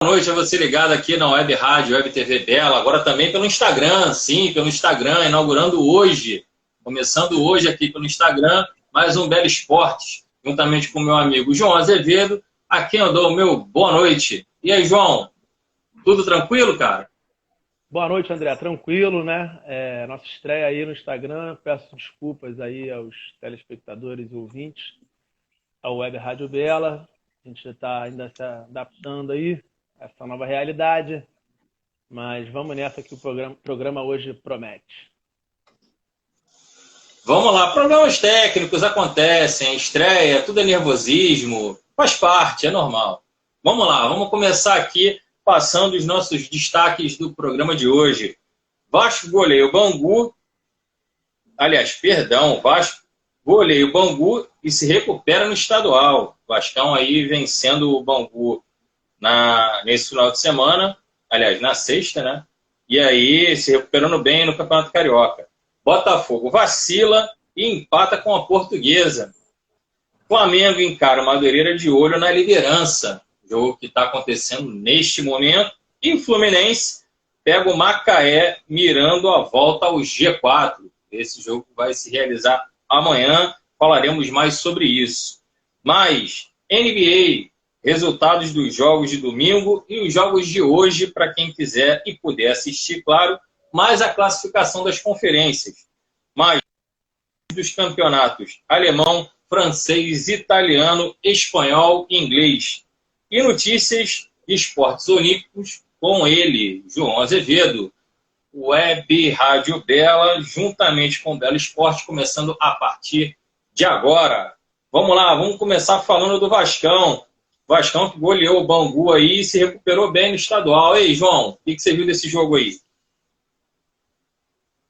Boa noite a você ligado aqui na Web Rádio, Web TV Bela, agora também pelo Instagram, sim, pelo Instagram, inaugurando hoje, começando hoje aqui pelo Instagram, mais um Bela Esportes, juntamente com o meu amigo João Azevedo, a quem eu dou o meu boa noite. E aí, João, tudo tranquilo, cara? Boa noite, André. Tranquilo, né? Nossa estreia aí no Instagram. Peço desculpas aí aos telespectadores e ouvintes, ao Web Rádio Bela. A gente está ainda se adaptando aí a essa nova realidade, mas vamos nessa que o programa hoje promete. Vamos lá, problemas técnicos acontecem, estreia, tudo é nervosismo, faz parte, é normal. Vamos lá, vamos começar aqui passando os nossos destaques do programa de hoje. Vasco goleia o Bangu, aliás, perdão, o Vasco goleia o Bangu e se recupera no estadual. O Vascão aí vencendo o Bangu nesse final de semana, aliás, na sexta, né? E aí se recuperando bem no Campeonato Carioca. Botafogo vacila e empata com a Portuguesa. Flamengo encara o Madureira de olho na liderança, jogo que está acontecendo neste momento. E o Fluminense pega o Macaé mirando a volta ao G4. Esse jogo vai se realizar amanhã, falaremos mais sobre isso. Mas, NBA, resultados dos jogos de domingo e os jogos de hoje, para quem quiser e puder assistir, claro, mais a classificação das conferências, mais dos campeonatos alemão, francês, italiano, espanhol e inglês. E notícias de esportes olímpicos com ele, João Azevedo. Web Rádio Bela, juntamente com o Belo Esporte, começando a partir de agora. Vamos lá, vamos começar falando do Vascão. Vascão que goleou o Bangu aí e se recuperou bem no estadual. Ei, João, o que você viu desse jogo aí?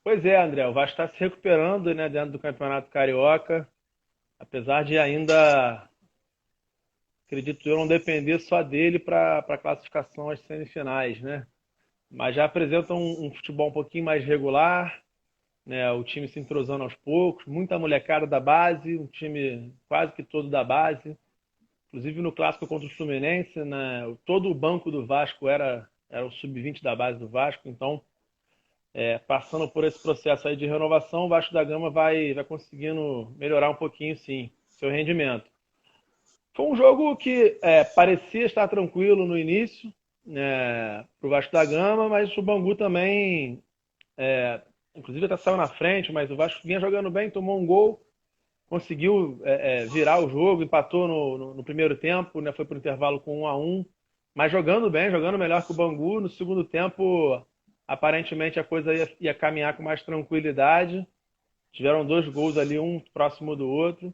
Pois é, André, o Vasco está se recuperando, né, dentro do Campeonato Carioca, apesar de ainda, acredito eu, não depender só dele para a classificação às semifinais, né? Mas já apresenta um futebol um pouquinho mais regular, né? O time se entrosando aos poucos, muita molecada da base, um time quase que todo da base. Inclusive no clássico contra o Fluminense, né? Todo o banco do Vasco era o sub-20 da base do Vasco, então passando por esse processo aí de renovação, o Vasco da Gama vai conseguindo melhorar um pouquinho, sim, seu rendimento. Foi um jogo que parecia estar tranquilo no início, né, para o Vasco da Gama, mas o Bangu também, inclusive até saiu na frente, mas o Vasco vinha jogando bem, tomou um gol, conseguiu virar o jogo, empatou no primeiro tempo, né, foi para o intervalo com 1-1, mas jogando bem, jogando melhor que o Bangu. No segundo tempo, aparentemente a coisa ia caminhar com mais tranquilidade. Tiveram dois gols ali, um próximo do outro.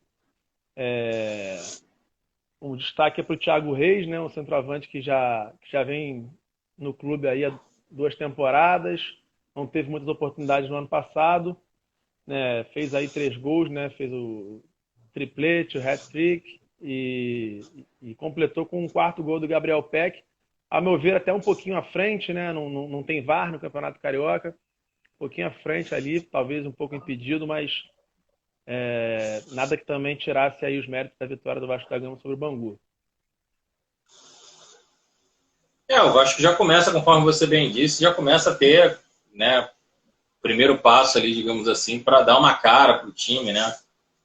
O destaque é para o Thiago Reis, né, um centroavante que já vem no clube aí há 2 temporadas, não teve muitas oportunidades no ano passado, né, fez aí 3 gols, né, fez o triplete, o hat-trick e completou com um quarto gol do Gabriel Peck, a meu ver até um pouquinho à frente, né, não tem VAR no Campeonato Carioca, um pouquinho à frente ali, talvez um pouco impedido, mas nada que também tirasse aí os méritos da vitória do Vasco da Gama sobre o Bangu. O Vasco já começa, conforme você bem disse, já começa a ter, né, o primeiro passo ali, digamos assim, para dar uma cara para o time, né?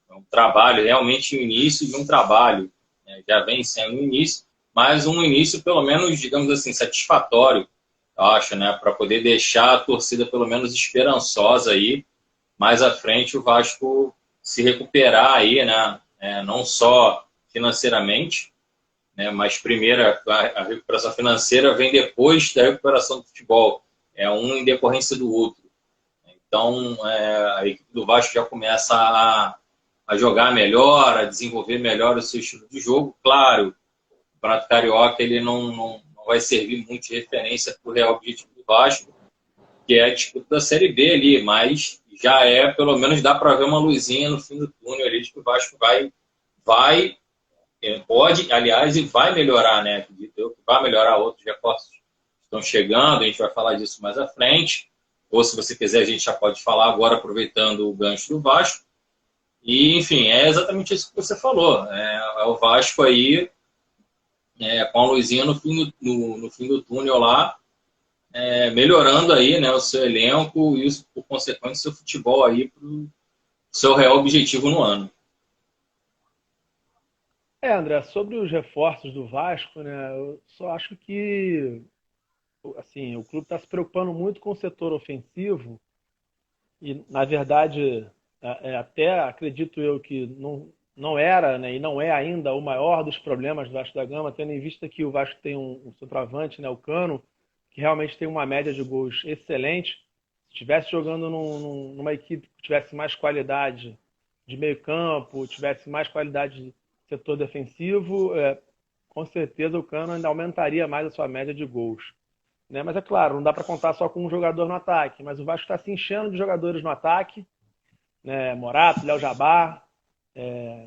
É um trabalho, realmente o início de um trabalho, né? Já vem sendo o início, mas um início pelo menos, digamos assim, satisfatório, eu acho, né? Para poder deixar a torcida pelo menos esperançosa aí, mais à frente o Vasco se recuperar aí, né? Não só financeiramente, né? Mas primeiro a recuperação financeira vem depois da recuperação do futebol, é um em decorrência do outro. Então a equipe do Vasco já começa a jogar melhor, a desenvolver melhor o seu estilo de jogo. Claro, o Campeonato Carioca ele não vai servir muito de referência para o real objetivo do Vasco, que é a disputa da Série B ali, mas já pelo menos dá para ver uma luzinha no fim do túnel ali de que o Vasco vai pode, aliás, e vai melhorar, né? Acredito eu que vai melhorar. Outros reforços estão chegando, a gente vai falar disso mais à frente. Ou se você quiser, a gente já pode falar agora, aproveitando o gancho do Vasco. E, enfim, é exatamente isso que você falou. É o Vasco aí com a luzinha no fim do túnel lá, melhorando aí, né, o seu elenco e, por consequência, o seu futebol aí para o seu real objetivo no ano. André, sobre os reforços do Vasco, né, eu só acho que assim, o clube está se preocupando muito com o setor ofensivo e, na verdade, até acredito eu que não era, né, e não é ainda o maior dos problemas do Vasco da Gama, tendo em vista que o Vasco tem um centroavante, né, o Cano, que realmente tem uma média de gols excelente. Se estivesse jogando numa equipe que tivesse mais qualidade de meio campo, tivesse mais qualidade de setor defensivo, com certeza o Cano ainda aumentaria mais a sua média de gols. Né? Mas é claro, não dá para contar só com um jogador no ataque, mas o Vasco está se enchendo de jogadores no ataque, né? Morato, Léo Jabá,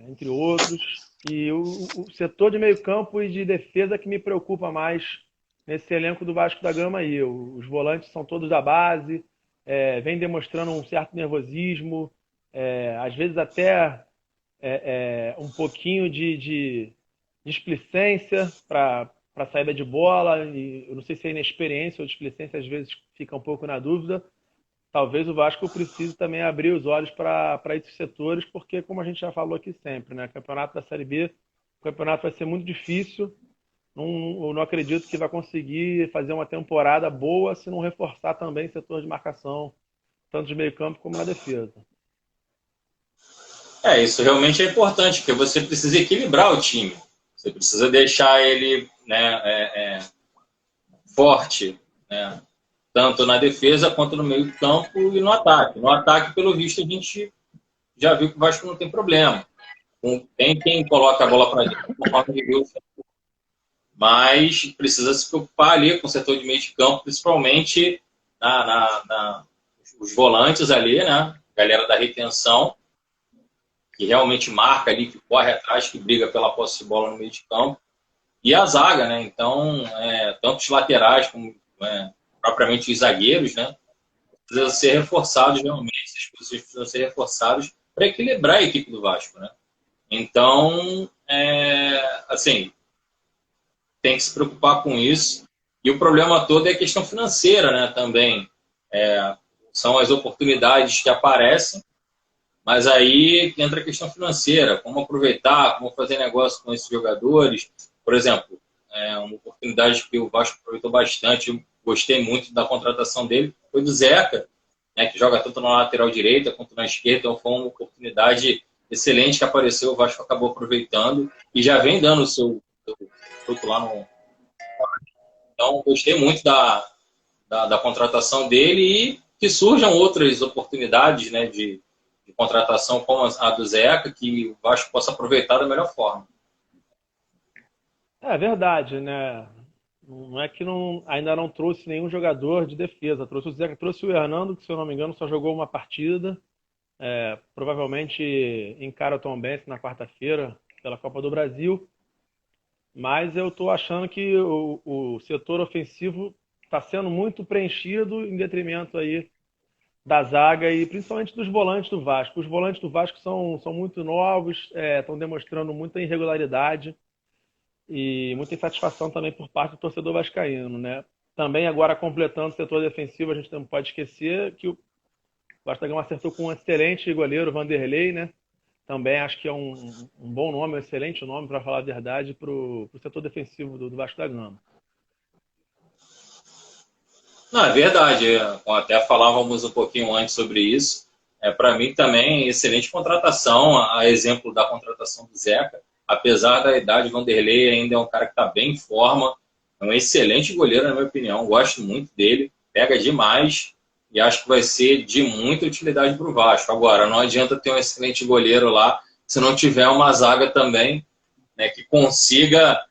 entre outros. E o setor de meio campo e de defesa que me preocupa mais nesse elenco do Vasco da Gama aí. Os volantes são todos da base, vem demonstrando um certo nervosismo, às vezes até um pouquinho de displicência para saída de bola. E eu não sei se é inexperiência ou displicência, às vezes fica um pouco na dúvida. Talvez o Vasco precise também abrir os olhos para esses setores, porque, como a gente já falou aqui sempre, né, campeonato da Série B, o campeonato vai ser muito difícil. Eu não acredito que vai conseguir fazer uma temporada boa se não reforçar também o setor de marcação, tanto de meio campo como na defesa. Isso realmente é importante, porque você precisa equilibrar o time. Você precisa deixar ele, né, forte, né, tanto na defesa quanto no meio do campo e no ataque. No ataque, pelo visto, a gente já viu que o Vasco não tem problema. Tem quem coloca a bola para dentro, conforme ele viu, mas precisa se preocupar ali com o setor de meio de campo, principalmente os volantes ali, né? Galera da retenção, que realmente marca ali, que corre atrás, que briga pela posse de bola no meio de campo. E a zaga, né? Então, tanto os laterais como propriamente os zagueiros, né? Precisam ser reforçados realmente, essas posições precisam ser reforçadas para equilibrar a equipe do Vasco, né? Então, assim, tem que se preocupar com isso. E o problema todo é a questão financeira, né? Também são as oportunidades que aparecem, mas aí entra a questão financeira, como aproveitar, como fazer negócio com esses jogadores. Por exemplo, uma oportunidade que o Vasco aproveitou bastante, eu gostei muito da contratação dele, foi do Zeca, né, que joga tanto na lateral direita quanto na esquerda, então foi uma oportunidade excelente que apareceu, o Vasco acabou aproveitando e já vem dando o seu fruto lá no... Então, gostei muito da contratação dele e que surjam outras oportunidades, né, de contratação como a do Zeca, que o Vasco possa aproveitar da melhor forma. É verdade, né? Não é que ainda não trouxe nenhum jogador de defesa. Trouxe o Zeca, trouxe o Hernando, que se eu não me engano só jogou uma partida. Provavelmente encara o Tombense na quarta-feira pela Copa do Brasil. Mas eu estou achando que o setor ofensivo está sendo muito preenchido em detrimento aí da zaga e principalmente dos volantes do Vasco. Os volantes do Vasco são muito novos, estão demonstrando muita irregularidade e muita insatisfação também por parte do torcedor vascaíno, né? Também agora completando o setor defensivo, a gente não pode esquecer que o Vasco da Gama acertou com um excelente goleiro, Vanderlei, né? Também acho que é um bom nome, um excelente nome, para falar a verdade, para o setor defensivo do Vasco da Gama. Não, é verdade. Até falávamos um pouquinho antes sobre isso. Para mim também, excelente contratação, a exemplo da contratação do Zeca. Apesar da idade, o Vanderlei ainda é um cara que está bem em forma. É um excelente goleiro, na minha opinião. Gosto muito dele. Pega demais e acho que vai ser de muita utilidade para o Vasco. Agora, não adianta ter um excelente goleiro lá se não tiver uma zaga também, né, que consiga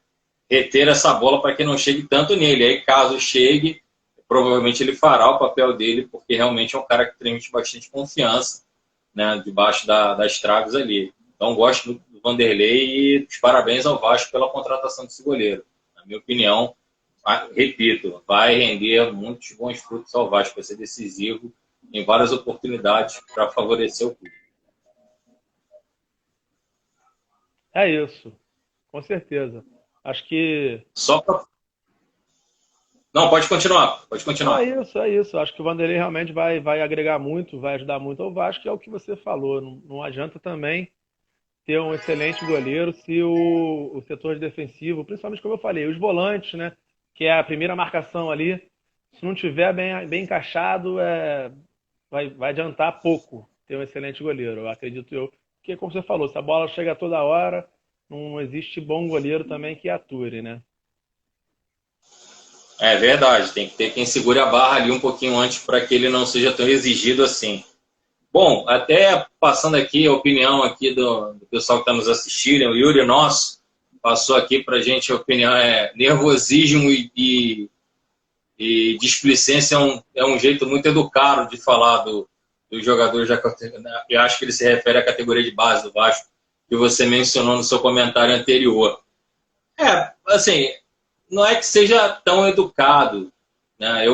reter essa bola para que não chegue tanto nele. Aí, caso chegue, provavelmente ele fará o papel dele, porque realmente é um cara que transmite bastante confiança, né, debaixo das traves ali. Então, gosto do Vanderlei e os parabéns ao Vasco pela contratação desse goleiro. Na minha opinião, repito, vai render muitos bons frutos ao Vasco, vai ser decisivo em várias oportunidades para favorecer o clube. É isso, com certeza. Acho que... Só pra... Não, pode continuar, pode Não, é continuar. isso, é isso. Acho que o Vanderlei realmente vai agregar muito, vai ajudar muito ao Vasco, que é o que você falou. Não adianta também ter um excelente goleiro se o setor defensivo, principalmente como eu falei, os volantes, né? Que é a primeira marcação ali, se não tiver bem encaixado, vai adiantar pouco ter um excelente goleiro, eu acredito eu. Porque, como você falou, se a bola chega toda hora, não existe bom goleiro também que ature, né? É verdade, tem que ter quem segure a barra ali um pouquinho antes para que ele não seja tão exigido assim. Bom, até passando aqui a opinião aqui do pessoal que está nos assistindo, o Yuri nosso passou aqui para a gente a opinião, nervosismo e displicência é um jeito muito educado de falar do jogador, já que eu acho que ele se refere à categoria de base do Vasco, que você mencionou no seu comentário anterior. Assim, não é que seja tão educado, né?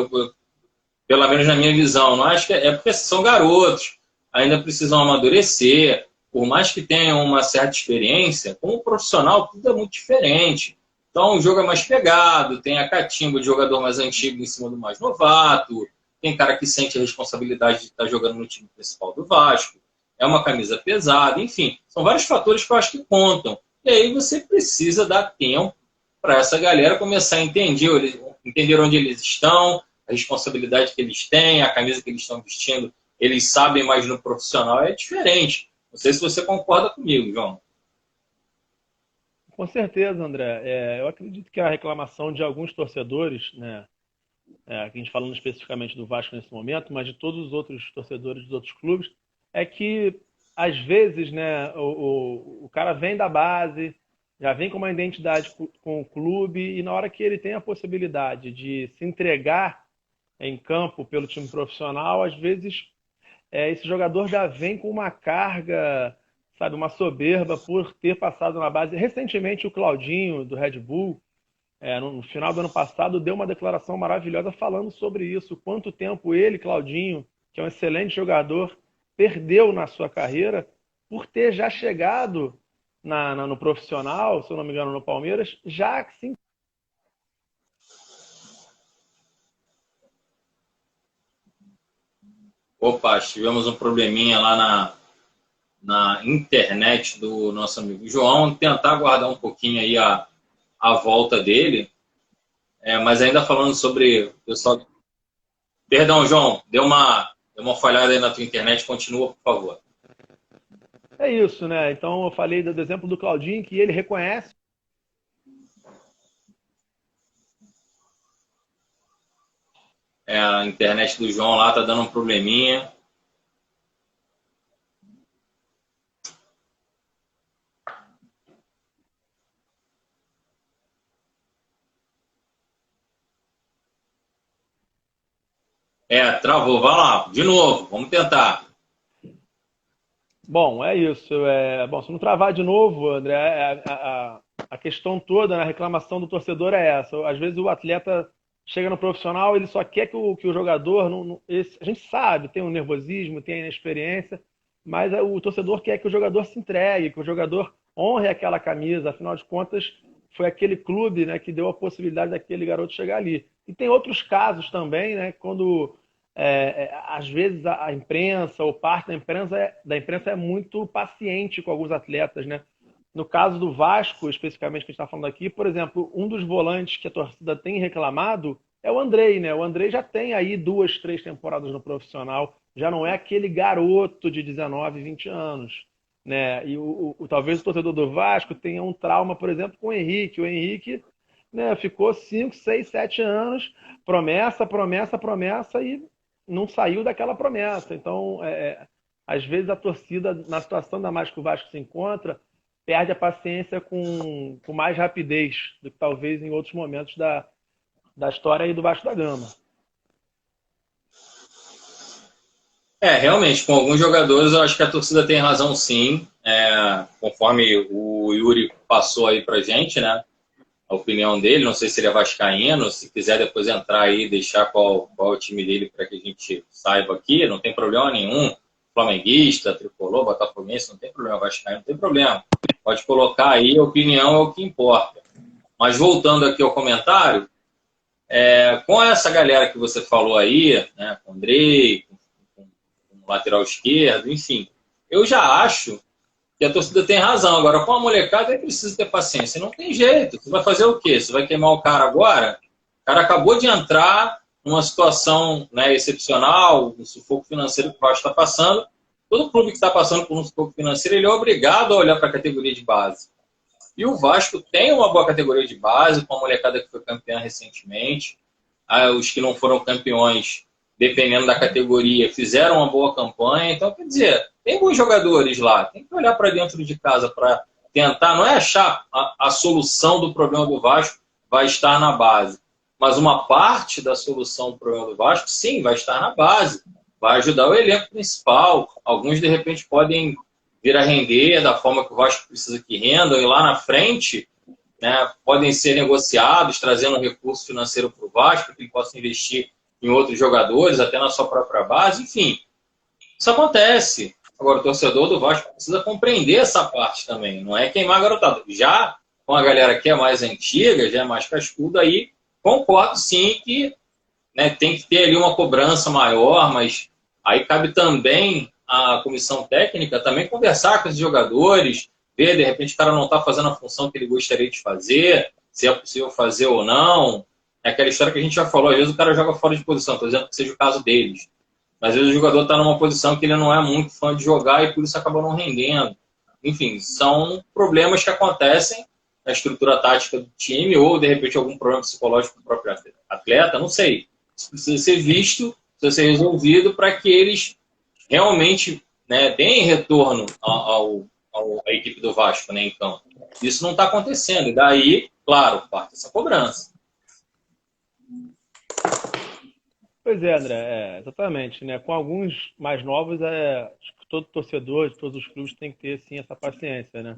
Pelo menos na minha visão, não acho que é porque são garotos, ainda precisam amadurecer, por mais que tenham uma certa experiência, como profissional tudo é muito diferente. Então o jogo é mais pegado, tem a catimba de jogador mais antigo em cima do mais novato, tem cara que sente a responsabilidade de estar jogando no time principal do Vasco, é uma camisa pesada, enfim, são vários fatores que eu acho que contam. E aí você precisa dar tempo para essa galera começar a entender onde eles estão, a responsabilidade que eles têm, a camisa que eles estão vestindo, eles sabem, mas no profissional é diferente. Não sei se você concorda comigo, João. Com certeza, André. Eu acredito que a reclamação de alguns torcedores, né, a gente falando especificamente do Vasco nesse momento, mas de todos os outros torcedores dos outros clubes, é que às vezes, né, o cara vem da base, já vem com uma identidade com o clube, e na hora que ele tem a possibilidade de se entregar em campo pelo time profissional, às vezes esse jogador já vem com uma carga, sabe, uma soberba por ter passado na base. Recentemente, o Claudinho, do Red Bull, no final do ano passado, deu uma declaração maravilhosa falando sobre isso. Quanto tempo ele, Claudinho, que é um excelente jogador, perdeu na sua carreira por ter já chegado no profissional, se eu não me engano, no Palmeiras, já assim. Opa, tivemos um probleminha lá na internet do nosso amigo João. Vamos tentar aguardar um pouquinho aí a volta dele. Mas ainda falando sobre o pessoal. Perdão, João, deu uma falhada aí na tua internet. Continua, por favor. É isso, né? Então eu falei do exemplo do Claudinho, que ele reconhece. A internet do João lá tá dando um probleminha. Travou. Vai lá, de novo, vamos tentar. Bom, é isso. Bom, se não travar de novo, André, a questão toda, né, a reclamação do torcedor é essa. Às vezes o atleta chega no profissional, ele só quer que o jogador. A gente sabe, tem o nervosismo, tem a inexperiência, mas o torcedor quer que o jogador se entregue, que o jogador honre aquela camisa. Afinal de contas, foi aquele clube, né, que deu a possibilidade daquele garoto chegar ali. E tem outros casos também, né, quando às vezes a imprensa ou parte da imprensa é muito paciente com alguns atletas, né? No caso do Vasco, especificamente que a gente está falando aqui, por exemplo, um dos volantes que a torcida tem reclamado é o Andrei, né? O Andrei já tem aí 2, 3 temporadas no profissional, já não é aquele garoto de 19, 20 anos, né? E talvez o torcedor do Vasco tenha um trauma, por exemplo, com o Henrique. O Henrique, né, ficou 5, 6, 7 anos, promessa, promessa, promessa, e não saiu daquela promessa. Então, às vezes a torcida, na situação ainda mais que o Vasco se encontra, perde a paciência com mais rapidez do que talvez em outros momentos da história aí do Vasco da Gama. Realmente, com alguns jogadores eu acho que a torcida tem razão sim, conforme o Yuri passou aí pra gente, né? A opinião dele, não sei se ele é vascaíno, se quiser depois entrar aí e deixar qual é o time dele para que a gente saiba aqui, não tem problema nenhum. Flamenguista, tricolor, botafoguense, não tem problema, vascaíno, não tem problema. Pode colocar aí, a opinião é o que importa. Mas voltando aqui ao comentário, com essa galera que você falou aí, né, com o Andrei, com o lateral esquerdo, enfim, eu já acho que a torcida tem razão. Agora, com a molecada, é preciso ter paciência. Não tem jeito. Você vai fazer o quê? Você vai queimar o cara agora? O cara acabou de entrar numa situação, né, excepcional, um sufoco financeiro que o Vasco está passando. Todo clube que está passando por um sufoco financeiro, ele é obrigado a olhar para a categoria de base. E o Vasco tem uma boa categoria de base, com a molecada que foi campeã recentemente. Os que não foram campeões, dependendo da categoria, fizeram uma boa campanha. Então, quer dizer, tem bons jogadores lá. Tem que olhar para dentro de casa para tentar, não é achar a solução do problema do Vasco vai estar na base. Mas uma parte da solução do problema do Vasco, sim, vai estar na base. Vai ajudar o elenco principal. Alguns, de repente, podem vir a render da forma que o Vasco precisa que rendam. E lá na frente, né, podem ser negociados, trazendo um recurso financeiro para o Vasco, que ele possa investir em outros jogadores, até na sua própria base. Enfim, isso acontece. Agora, o torcedor do Vasco precisa compreender essa parte também. Não é queimar a garotada. Já com a galera que é mais antiga, já é mais cascuda, aí concordo sim que, né, tem que ter ali uma cobrança maior, mas aí cabe também a comissão técnica também conversar com os jogadores, ver, de repente o cara não está fazendo a função que ele gostaria de fazer, se é possível fazer ou não. É aquela história que a gente já falou, às vezes o cara joga fora de posição, estou dizendo que seja o caso deles. Mas às vezes o jogador está numa posição que ele não é muito fã de jogar e por isso acaba não rendendo. Enfim, são problemas que acontecem na estrutura tática do time ou, de repente, algum problema psicológico do próprio atleta, não sei. Isso precisa ser visto, precisa ser resolvido para que eles realmente, né, deem retorno à equipe do Vasco, né, em campo. Isso não está acontecendo. E daí, claro, parte essa cobrança. Pois é, André, exatamente, né? Com alguns mais novos, acho que todo torcedor de todos os clubes tem que ter, sim, essa paciência, né?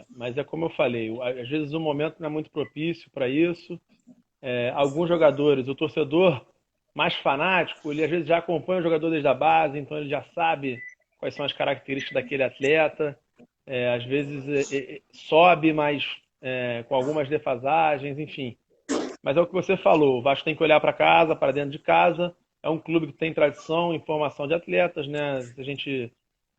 Mas é como eu falei, às vezes o momento não é muito propício para isso. Alguns jogadores, o torcedor mais fanático, ele às vezes já acompanha o jogador desde a base, então ele já sabe quais são as características daquele atleta. Às vezes sobe, mas com algumas defasagens, enfim. Mas é o que você falou, o Vasco tem que olhar para casa, para dentro de casa. É um clube que tem tradição em formação de atletas, né? Se a gente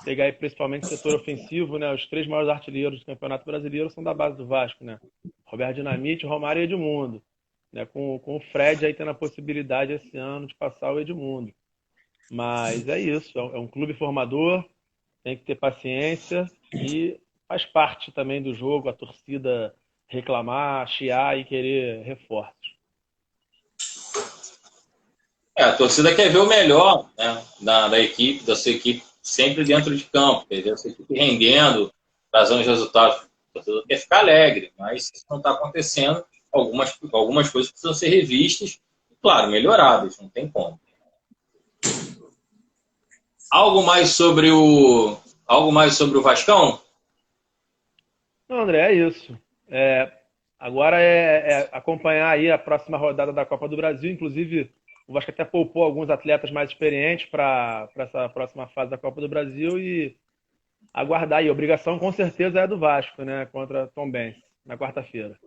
pegar aí principalmente o setor ofensivo, né? Os 3 maiores artilheiros do Campeonato Brasileiro são da base do Vasco, né? Roberto Dinamite, Romário e Edmundo. Né? Com o Fred aí tendo a possibilidade esse ano de passar o Edmundo. Mas é isso, é um clube formador, tem que ter paciência e faz parte também do jogo a torcida reclamar, chiar e querer reforços. A torcida quer ver o melhor, né, da equipe, da sua equipe, sempre dentro de campo, quer ver a sua equipe rendendo, trazendo os resultados. O torcedor quer ficar alegre, mas isso não está acontecendo. Algumas coisas precisam ser revistas e, claro, melhoradas, não tem como. Algo mais sobre o Vascão? Não, André, é isso. Agora acompanhar aí a próxima rodada da Copa do Brasil. Inclusive, o Vasco até poupou alguns atletas mais experientes para essa próxima fase da Copa do Brasil e aguardar aí. A obrigação com certeza é do Vasco, né? Contra Tombense, na quarta-feira.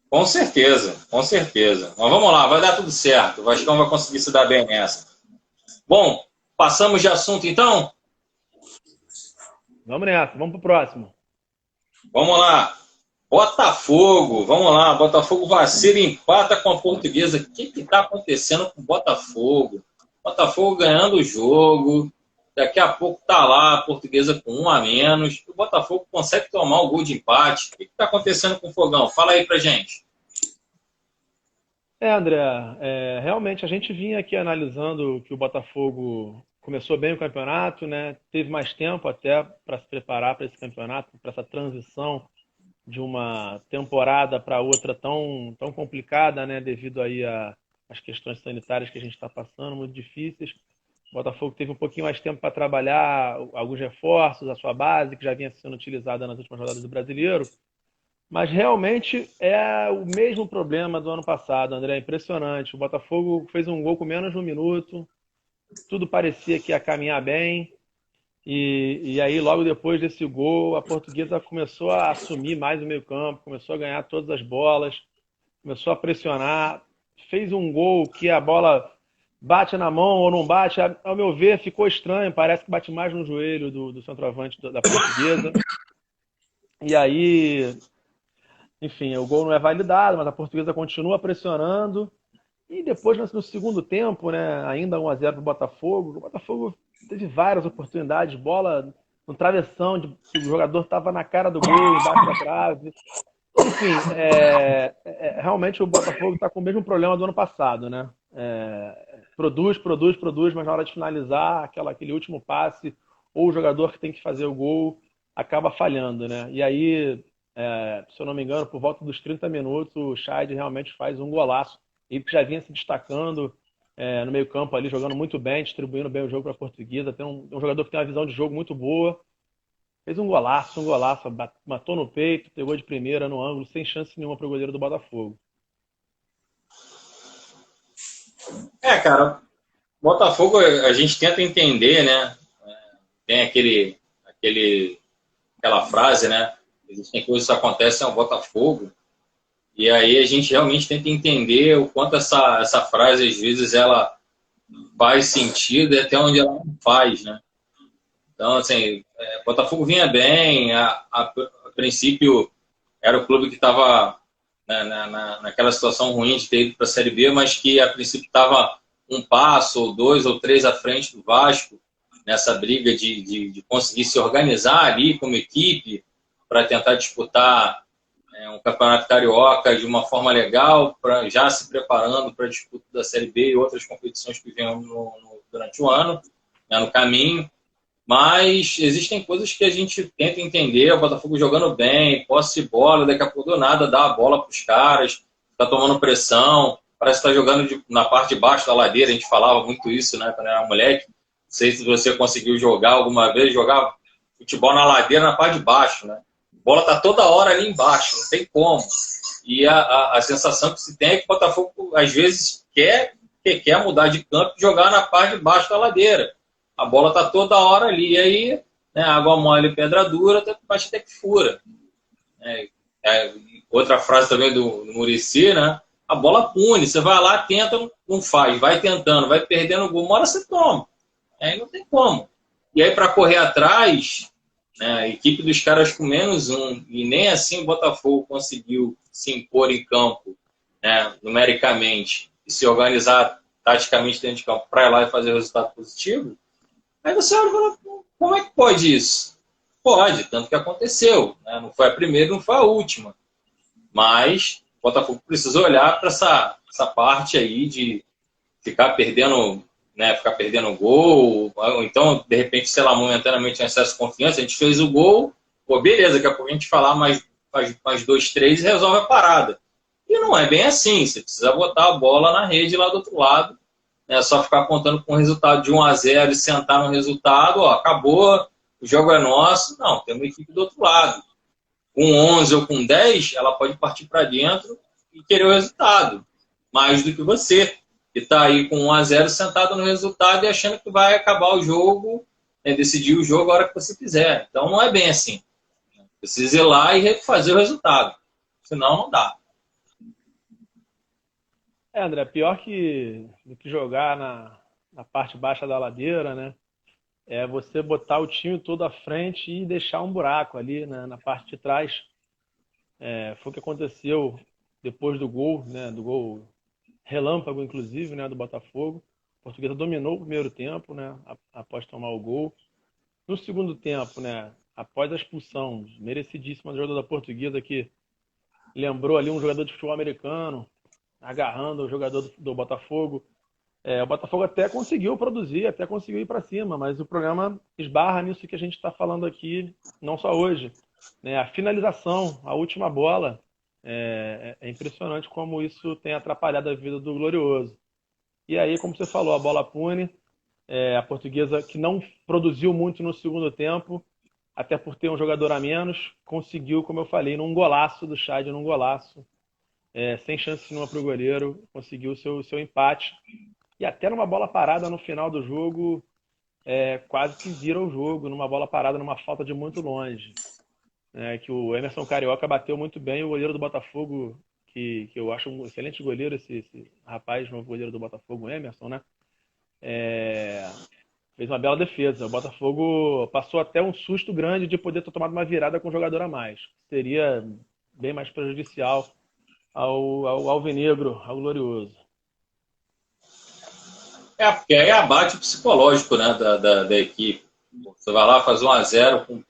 Com certeza, com certeza. Mas vamos lá, vai dar tudo certo. O Vascão vai conseguir se dar bem nessa. Bom, passamos de assunto então? Vamos nessa, vamos pro próximo. Vamos lá. Botafogo, vamos lá. Botafogo vacila e empata com a Portuguesa. O que está acontecendo com o Botafogo? Botafogo ganhando o jogo. Daqui a pouco tá lá a Portuguesa com 1 a menos. O Botafogo consegue tomar o gol de empate. O que está acontecendo com o Fogão? Fala aí pra gente. André, realmente a gente vinha aqui analisando que o Botafogo começou bem o campeonato, né? Teve mais tempo até para se preparar para esse campeonato, para essa transição de uma temporada para outra tão complicada, né? Devido aí às questões sanitárias que a gente está passando, muito difíceis. O Botafogo teve um pouquinho mais tempo para trabalhar alguns reforços, a sua base, que já vinha sendo utilizada nas últimas rodadas do Brasileiro. Mas realmente é o mesmo problema do ano passado, André. É impressionante. O Botafogo fez um gol com menos de 1 minuto. Tudo parecia que ia caminhar bem. E aí, logo depois desse gol, a Portuguesa começou a assumir mais o meio-campo, começou a ganhar todas as bolas, começou a pressionar, fez um gol que a bola bate na mão ou não bate. Ao meu ver, ficou estranho, parece que bate mais no joelho do centroavante da Portuguesa. E aí, enfim, o gol não é validado, mas a Portuguesa continua pressionando. E depois, no segundo tempo, né, ainda 1-0 para o Botafogo. O Botafogo teve várias oportunidades, bola no travessão, que o jogador estava na cara do gol, embaixo da trave. Enfim, realmente o Botafogo está com o mesmo problema do ano passado, né? Produz, produz, produz, mas na hora de finalizar, aquele último passe, ou o jogador que tem que fazer o gol, acaba falhando, né? E aí, se eu não me engano, por volta dos 30 minutos, o Chad realmente faz um golaço. Ele que já vinha se destacando no meio-campo ali, jogando muito bem, distribuindo bem o jogo para a Portuguesa. Tem um jogador que tem uma visão de jogo muito boa. Fez um golaço, matou no peito, pegou de primeira no ângulo, sem chance nenhuma para o goleiro do Botafogo. Cara, Botafogo a gente tenta entender, né? Tem aquela frase, né? Existem coisas que acontecem ao Botafogo. E aí a gente realmente tenta entender o quanto essa frase, às vezes, ela faz sentido e até onde ela não faz, né? Então, assim, Botafogo vinha bem, a princípio era o clube que estava naquela situação ruim de ter ido para a Série B, mas que a princípio estava um passo, ou dois, ou três à frente do Vasco, nessa briga de conseguir se organizar ali como equipe para tentar disputar um campeonato carioca de uma forma legal, já se preparando para a disputa da Série B e outras competições que vêm durante o ano, né, no caminho. Mas existem coisas que a gente tenta entender, o Botafogo jogando bem, posse de bola, daqui a pouco do nada dá a bola para os caras, está tomando pressão, parece que está jogando na parte de baixo da ladeira, a gente falava muito isso, né, quando era moleque. Não sei se você conseguiu jogar alguma vez, jogar futebol na ladeira, na parte de baixo, né? A bola está toda hora ali embaixo, não tem como. E a sensação que se tem é que o Botafogo, às vezes, quer mudar de campo e jogar na parte de baixo da ladeira. A bola está toda hora ali. E aí, né, água mole e pedra dura, bate até que fura. Outra frase também do Muricy, né? A bola pune. Você vai lá, tenta, não faz. Vai tentando, vai perdendo o gol. Uma hora você toma. Aí não tem como. E aí, para correr atrás, né, a equipe dos caras com -1, e nem assim o Botafogo conseguiu se impor em campo, né, numericamente, e se organizar taticamente dentro de campo para ir lá e fazer resultado positivo. Aí você olha e fala, como é que pode isso? Pode, tanto que aconteceu. Né? Não foi a primeira, não foi a última. Mas o Botafogo precisa olhar para essa parte aí de ficar perdendo, né, ficar perdendo gol, ou então, de repente, sei lá, momentaneamente em excesso de confiança, a gente fez o gol, pô, beleza, daqui a pouco a gente falar mais 2, 3 e resolve a parada. E não é bem assim, você precisa botar a bola na rede lá do outro lado, é só ficar contando com o resultado de 1-0 e sentar no resultado, ó, acabou, o jogo é nosso. Não, tem uma equipe do outro lado. Com 11 ou com 10, ela pode partir para dentro e querer o resultado, mais do que você, que está aí com 1-0 sentado no resultado e achando que vai acabar o jogo, né, decidir o jogo a hora que você quiser. Então não é bem assim. Precisa ir lá e fazer o resultado, senão não dá. André, pior do que jogar na parte baixa da ladeira, né? É você botar o time todo à frente e deixar um buraco ali, né, na parte de trás. Foi o que aconteceu depois do gol, né? Do gol relâmpago, inclusive, né? Do Botafogo. A Portuguesa dominou o primeiro tempo, né? Após tomar o gol. No segundo tempo, né? Após a expulsão merecidíssima do jogador da Portuguesa, que lembrou ali um jogador de futebol americano, agarrando o jogador do Botafogo. O Botafogo até conseguiu produzir, até conseguiu ir para cima, mas o programa esbarra nisso que a gente está falando aqui, não só hoje. Né? A finalização, a última bola, é impressionante como isso tem atrapalhado a vida do Glorioso. E aí, como você falou, a bola pune, a Portuguesa, que não produziu muito no segundo tempo, até por ter um jogador a menos, conseguiu, como eu falei, num golaço do Chad, num golaço, sem chance nenhuma para o goleiro, conseguiu o seu empate. E até numa bola parada no final do jogo, quase que vira o jogo numa bola parada, numa falta de muito longe. Que o Emerson Carioca bateu muito bem, o goleiro do Botafogo, que eu acho um excelente goleiro, esse rapaz, novo goleiro do Botafogo, o Emerson, né? Fez uma bela defesa. O Botafogo passou até um susto grande de poder ter tomado uma virada com um jogador a mais. Seria bem mais prejudicial ao Alvinegro, ao Glorioso. Porque aí abate o psicológico, né, da equipe. Você vai lá fazer 1-0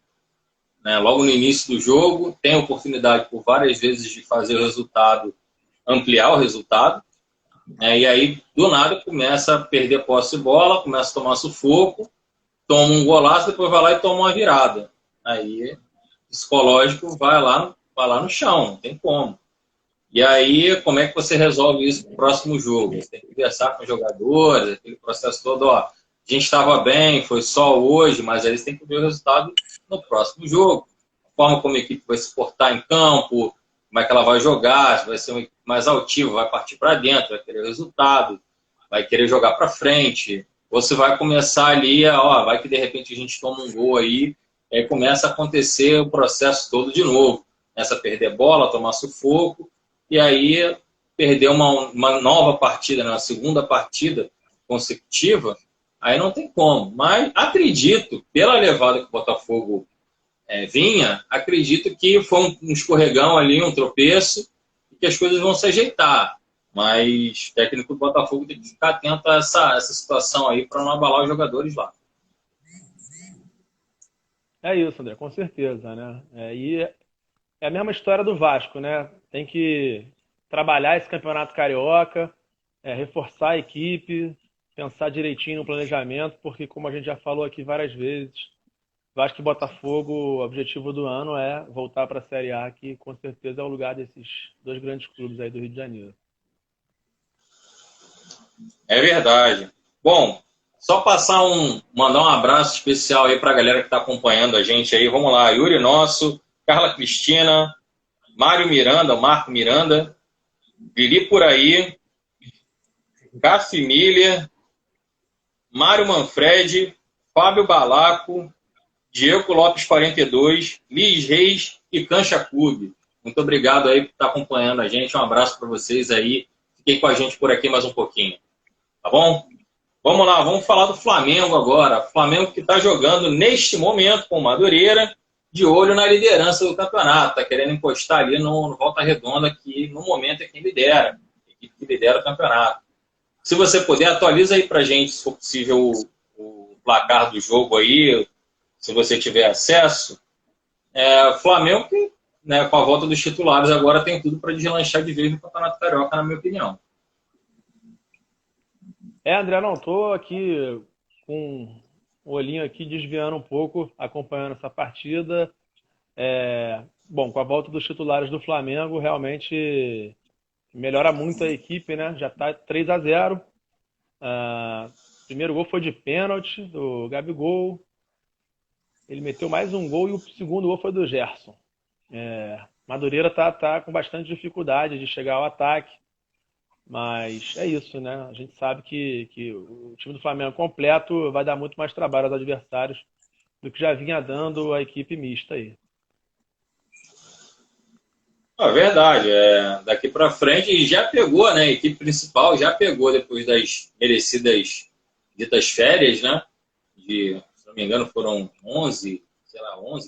né, logo no início do jogo, tem a oportunidade por várias vezes de fazer o resultado, ampliar o resultado, né, e aí do nada começa a perder posse de bola, começa a tomar sufoco, toma um golaço, depois vai lá e toma uma virada. Aí o psicológico vai lá no chão, não tem como. E aí, como é que você resolve isso no próximo jogo? Você tem que conversar com os jogadores, aquele processo todo, a gente estava bem, foi só hoje, mas aí você tem que ver o resultado no próximo jogo. A forma como a equipe vai se portar em campo, como é que ela vai jogar, se vai ser uma equipe mais altiva, vai partir para dentro, vai querer o resultado, vai querer jogar para frente. Ou você vai começar ali, vai que de repente a gente toma um gol aí começa a acontecer o processo todo de novo. Começa a perder bola, tomar sufoco, e aí perder uma nova partida, né, uma segunda partida consecutiva, aí não tem como. Mas acredito, pela levada que o Botafogo vinha, acredito que foi um escorregão ali, um tropeço, e que as coisas vão se ajeitar. Mas o técnico do Botafogo tem que ficar atento a essa situação aí para não abalar os jogadores lá. É isso, André, com certeza, né? E é a mesma história do Vasco, né? Tem que trabalhar esse campeonato carioca, reforçar a equipe, pensar direitinho no planejamento, porque como a gente já falou aqui várias vezes, Vasco e Botafogo, o objetivo do ano é voltar para a Série A, que com certeza é o lugar desses dois grandes clubes aí do Rio de Janeiro. É verdade. Bom, só mandar um abraço especial aí para a galera que está acompanhando a gente aí. Vamos lá, Yuri Nosso, Carla Cristina, Mário Miranda, Marco Miranda, Vili por aí, Cássio Miller, Mário Manfredi, Fábio Balaco, Diego Lopes 42, Liz Reis e Cancha Clube. Muito obrigado aí por estar acompanhando a gente. Um abraço para vocês aí. Fiquem com a gente por aqui mais um pouquinho. Tá bom? Vamos lá, vamos falar do Flamengo agora. Flamengo que está jogando neste momento com o Madureira, de olho na liderança do campeonato. Está querendo encostar ali no Volta Redonda, que no momento é quem lidera. A equipe que lidera o campeonato. Se você puder, atualiza aí pra gente, se for possível, o placar do jogo aí, se você tiver acesso. Flamengo que, né, com a volta dos titulares, agora tem tudo para deslanchar de vez no Campeonato Carioca, na minha opinião. André, não, tô aqui com o olhinho aqui desviando um pouco, acompanhando essa partida. Bom, com a volta dos titulares do Flamengo, realmente melhora muito a equipe, né? Já tá 3-0. Primeiro gol foi de pênalti do Gabigol. Ele meteu mais um gol e o segundo gol foi do Gerson. Madureira tá com bastante dificuldade de chegar ao ataque. Mas é isso, né? A gente sabe que o time do Flamengo completo vai dar muito mais trabalho aos adversários do que já vinha dando a equipe mista aí. É verdade. Daqui para frente já pegou, né? A equipe principal já pegou depois das merecidas ditas férias, né? Se não me engano, foram 11,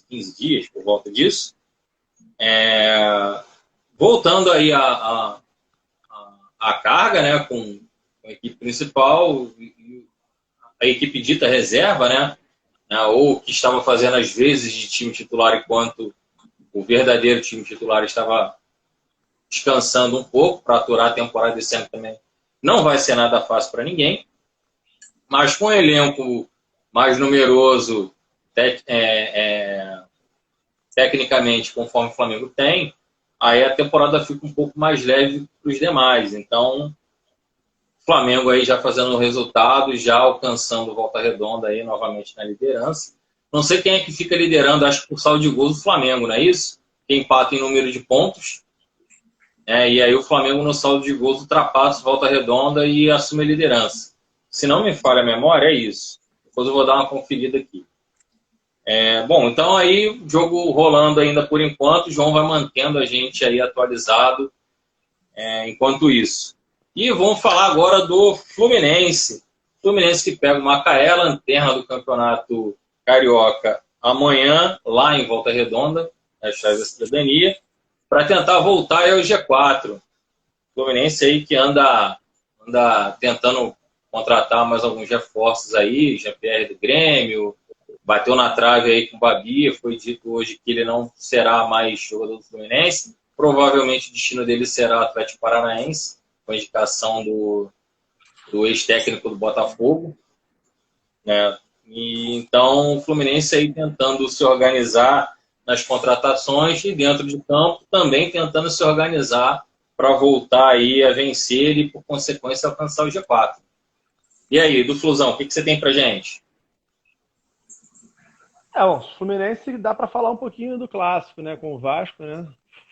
15 dias por volta disso. Voltando aí a carga, né, com a equipe principal, a equipe dita reserva, né, ou que estava fazendo as vezes de time titular enquanto o verdadeiro time titular estava descansando um pouco para aturar a temporada desse ano também. Não vai ser nada fácil para ninguém, mas com um elenco mais numeroso, tecnicamente, conforme o Flamengo tem, aí a temporada fica um pouco mais leve para os demais. Então, o Flamengo aí já fazendo o resultado, já alcançando Volta Redonda aí novamente na liderança. Não sei quem é que fica liderando, acho que por saldo de gols do Flamengo, não é isso? Quem empata em número de pontos. E aí o Flamengo no saldo de gols ultrapassa Volta Redonda e assume a liderança. Se não me falha a memória, é isso. Depois eu vou dar uma conferida aqui. Bom, então aí, jogo rolando ainda por enquanto, o João vai mantendo a gente aí atualizado enquanto isso. E vamos falar agora do Fluminense. Fluminense que pega o Macaé, lanterna do Campeonato Carioca, amanhã, lá em Volta Redonda, na Chave da Cidadania, para tentar voltar aí ao G4. Fluminense aí que anda tentando contratar mais alguns reforços aí, Jean-Pierre do Grêmio, bateu na trave aí com o Babi, foi dito hoje que ele não será mais jogador do Fluminense, provavelmente o destino dele será Atlético Paranaense, com a indicação do ex-técnico do Botafogo, né? E então o Fluminense aí tentando se organizar nas contratações e dentro de campo também tentando se organizar para voltar aí a vencer e por consequência alcançar o G4. E aí, do Flusão, o que você tem pra gente? Bom, o Fluminense dá para falar um pouquinho do clássico, né, com o Vasco, né?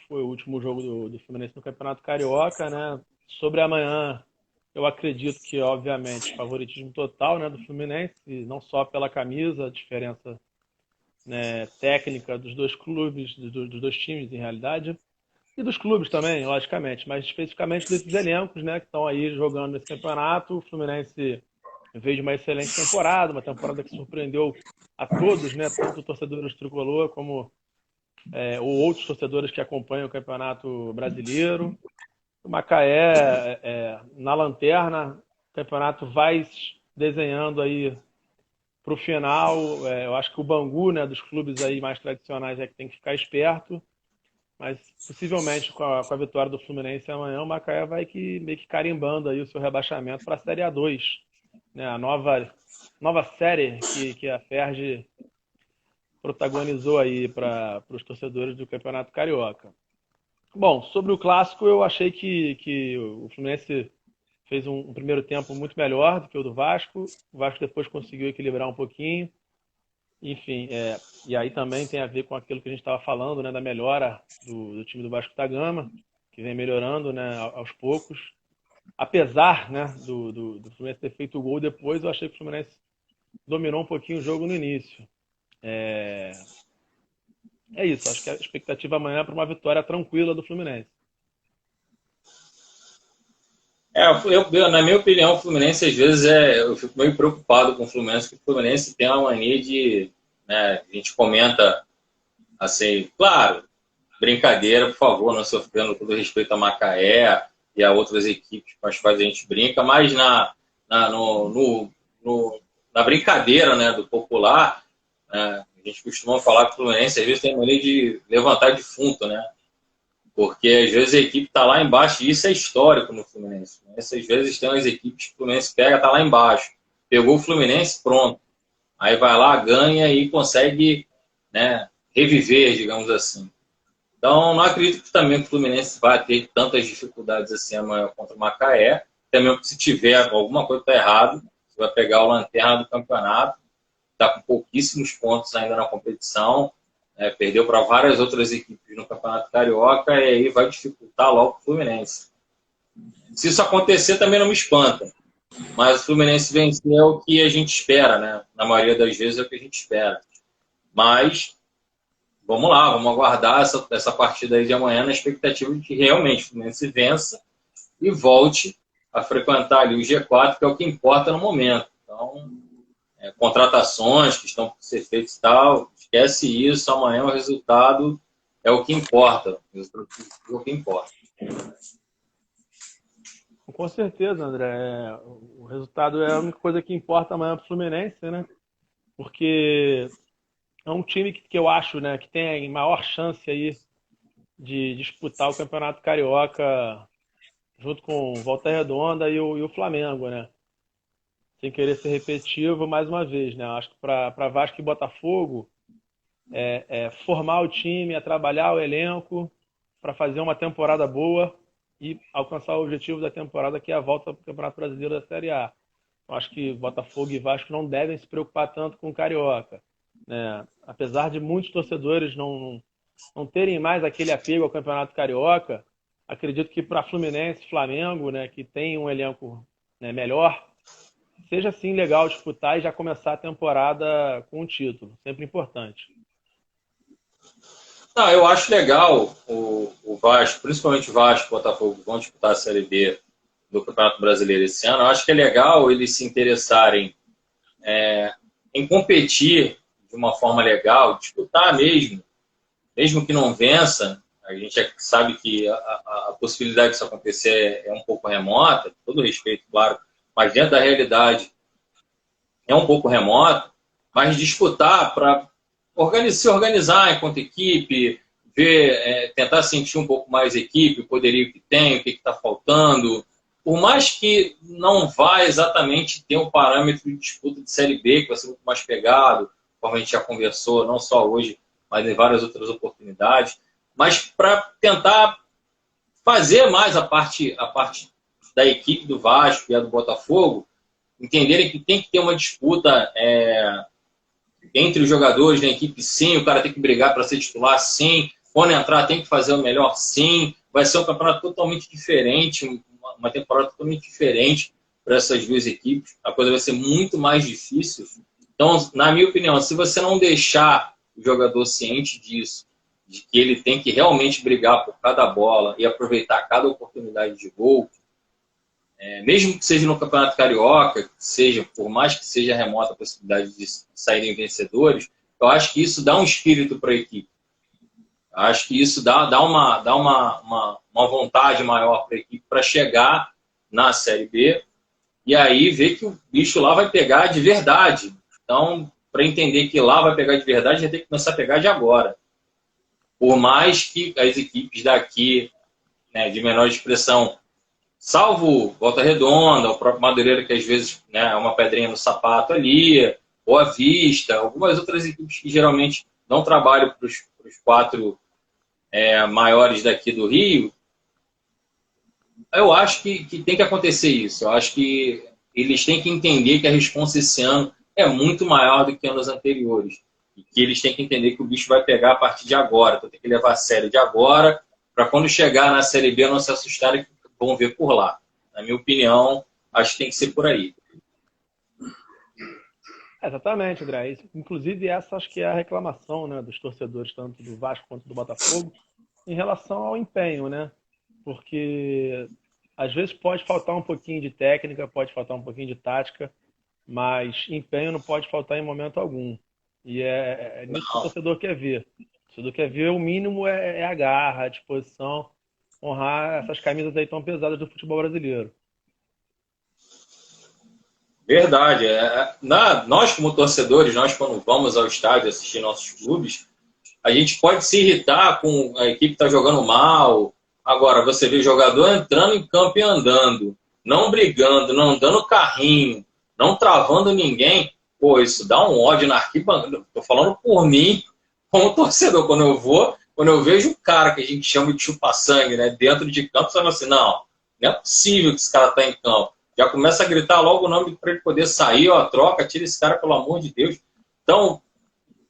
Foi o último jogo do Fluminense no Campeonato Carioca, né? Sobre amanhã, eu acredito que, obviamente, favoritismo total, né, do Fluminense, não só pela camisa, a diferença, né, técnica dos dois clubes, dos dois times, em realidade, e dos clubes também, logicamente, mas especificamente desses elencos, né, que estão aí jogando nesse campeonato. O Fluminense veio de uma excelente temporada, uma temporada que surpreendeu a todos, né, tanto torcedores tricolor como ou outros torcedores que acompanham o Campeonato Brasileiro. O Macaé na lanterna, o campeonato vai desenhando aí para o final. Eu acho que o Bangu, né, dos clubes aí mais tradicionais, é que tem que ficar esperto, mas possivelmente com a vitória do Fluminense amanhã, o Macaé vai meio que carimbando aí o seu rebaixamento para a Série A2, né, a nova série que a Ferg protagonizou aí para os torcedores do Campeonato Carioca. Bom, sobre o clássico, eu achei que o Fluminense fez um primeiro tempo muito melhor do que o do Vasco. O Vasco depois conseguiu equilibrar um pouquinho. Enfim, e aí também tem a ver com aquilo que a gente estava falando, né, da melhora do time do Vasco da Gama, que vem melhorando, né, aos poucos. Apesar, né, do Fluminense ter feito o gol depois, eu achei que o Fluminense dominou um pouquinho o jogo no início. É isso, acho que a expectativa amanhã é para uma vitória tranquila do Fluminense. Na minha opinião, o Fluminense, às vezes, eu fico meio preocupado com o Fluminense, porque o Fluminense tem uma mania de, né, a gente comenta, assim, claro, brincadeira, por favor, não sofrendo com todo respeito a Macaé e a outras equipes com as quais a gente brinca, mas na brincadeira, né, do popular, né, a gente costuma falar que o Fluminense, às vezes, tem a mania de levantar defunto, né? Porque às vezes a equipe está lá embaixo, e isso é histórico no Fluminense. Às vezes tem umas equipes que o Fluminense pega, está lá embaixo. Pegou o Fluminense, pronto. Aí vai lá, ganha e consegue, né, reviver, digamos assim. Então, não acredito que também o Fluminense vai ter tantas dificuldades assim amanhã contra o Macaé. Também porque se tiver alguma coisa que está errado, você vai pegar o lanterna do campeonato, está com pouquíssimos pontos ainda na competição, perdeu para várias outras equipes no Campeonato Carioca e aí vai dificultar logo o Fluminense. Se isso acontecer, também não me espanta. Mas o Fluminense vencer é o que a gente espera, né? Na maioria das vezes é o que a gente espera. Mas vamos lá, vamos aguardar essa partida aí de amanhã na expectativa de que realmente o Fluminense vença e volte a frequentar ali o G4, que é o que importa no momento. Então, contratações que estão por ser feitas e tal, esquece isso, amanhã o resultado é o que importa. O resultado é o que importa. Com certeza, André. O resultado é a única coisa que importa amanhã para o Fluminense, né? Porque é um time que eu acho, né, que tem maior chance aí de disputar o Campeonato Carioca junto com o Volta Redonda e o Flamengo, né? Sem querer ser repetitivo, mais uma vez, né? Acho que para Vasco e Botafogo formar o time, trabalhar o elenco para fazer uma temporada boa e alcançar o objetivo da temporada, que é a volta para o Campeonato Brasileiro da Série A. Eu acho que Botafogo e Vasco não devem se preocupar tanto com o Carioca, né? Apesar de muitos torcedores não terem mais aquele apego ao Campeonato Carioca, acredito que para Fluminense, Flamengo, né, que tem um elenco, né, melhor, seja assim legal disputar e já começar a temporada com um título. Sempre importante. Não, eu acho legal o Vasco, principalmente o Vasco e o Botafogo, que vão disputar a Série B do Campeonato Brasileiro esse ano. Eu acho que é legal eles se interessarem em competir de uma forma legal, disputar mesmo, mesmo que não vença. A gente sabe que a possibilidade disso acontecer é um pouco remota, com todo respeito, claro, mas dentro da realidade é um pouco remota, mas disputar para se organizar enquanto equipe, ver, tentar sentir um pouco mais a equipe, o poderio que tem, o que está faltando. Por mais que não vá exatamente ter um parâmetro de disputa de Série B, que vai ser muito mais pegado, como a gente já conversou, não só hoje, mas em várias outras oportunidades, mas para tentar fazer mais a parte da equipe do Vasco e a do Botafogo, entenderem que tem que ter uma disputa entre os jogadores da equipe, sim, o cara tem que brigar para ser titular, sim, quando entrar tem que fazer o melhor, sim, vai ser um campeonato totalmente diferente, uma temporada totalmente diferente para essas duas equipes, a coisa vai ser muito mais difícil. Então, na minha opinião, se você não deixar o jogador ciente disso, de que ele tem que realmente brigar por cada bola e aproveitar cada oportunidade de gol, mesmo que seja no Campeonato Carioca, seja, por mais que seja remota a possibilidade de saírem vencedores, eu acho que isso dá um espírito para a equipe. Eu acho que isso dá uma vontade maior para a equipe para chegar na Série B e aí ver que o bicho lá vai pegar de verdade. Então, para entender que lá vai pegar de verdade, já tem que começar a pegar de agora. Por mais que as equipes daqui, né, de menor expressão, salvo Volta Redonda, o próprio Madureira, que às vezes, né, é uma pedrinha no sapato ali, Boa Vista, algumas outras equipes que geralmente não trabalham para os quatro maiores daqui do Rio, eu acho que tem que acontecer isso. Eu acho que eles têm que entender que a responsa esse ano é muito maior do que anos anteriores. E que eles têm que entender que o bicho vai pegar a partir de agora. Então tem que levar a sério de agora, para quando chegar na Série B não se assustarem que vão ver por lá. Na minha opinião, acho que tem que ser por aí. Exatamente, André. Inclusive, essa acho que é a reclamação, né, dos torcedores, tanto do Vasco quanto do Botafogo, em relação ao empenho, né? Porque às vezes pode faltar um pouquinho de técnica, pode faltar um pouquinho de tática, mas empenho não pode faltar em momento algum. E é nisso que o Não. torcedor quer ver. O torcedor quer ver o mínimo é a garra, a disposição, honrar essas camisas aí tão pesadas do futebol brasileiro. Verdade. Nós, como torcedores, nós quando vamos ao estádio assistir nossos clubes, a gente pode se irritar com a equipe que está jogando mal. Agora, você vê jogador entrando em campo e andando, não brigando, não dando carrinho, não travando ninguém. Pô, isso dá um ódio na arquibancada. Estou falando por mim, como torcedor. Quando eu vejo o cara que a gente chama de chupa-sangue, né, dentro de campo, você fala assim, não é possível que esse cara está em campo. Já começa a gritar logo o nome para ele poder sair, ó, troca, tira esse cara, pelo amor de Deus. Então, o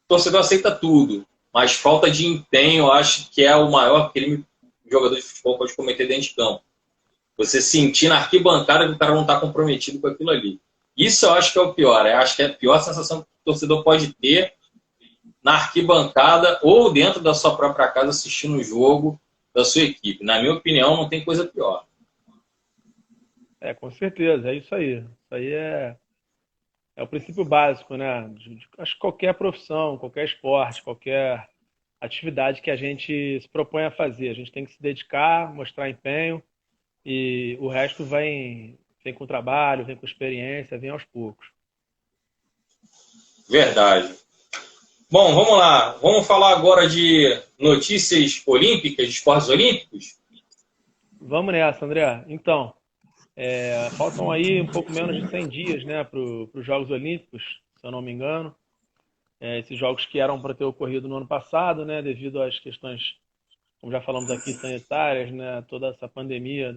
torcedor aceita tudo, mas falta de empenho, eu acho que é o maior crime que o jogador de futebol pode cometer dentro de campo. Você sentir na arquibancada que o cara não está comprometido com aquilo ali. Isso eu acho que é o pior. Eu acho que é a pior sensação que o torcedor pode ter na arquibancada ou dentro da sua própria casa assistindo o jogo da sua equipe. Na minha opinião, não tem coisa pior. Com certeza, é isso aí. Isso aí é o princípio básico, né? Acho que qualquer profissão, qualquer esporte, qualquer atividade que a gente se propõe a fazer, a gente tem que se dedicar, mostrar empenho e o resto vem com trabalho, vem com experiência, vem aos poucos. Verdade. Bom, vamos lá. Vamos falar agora de notícias olímpicas, de esportes olímpicos? Vamos nessa, André. Então, faltam aí um pouco menos de 100 dias, né, para os Jogos Olímpicos, se eu não me engano. Esses jogos que eram para ter ocorrido no ano passado, né, devido às questões, como já falamos aqui, sanitárias, né, toda essa pandemia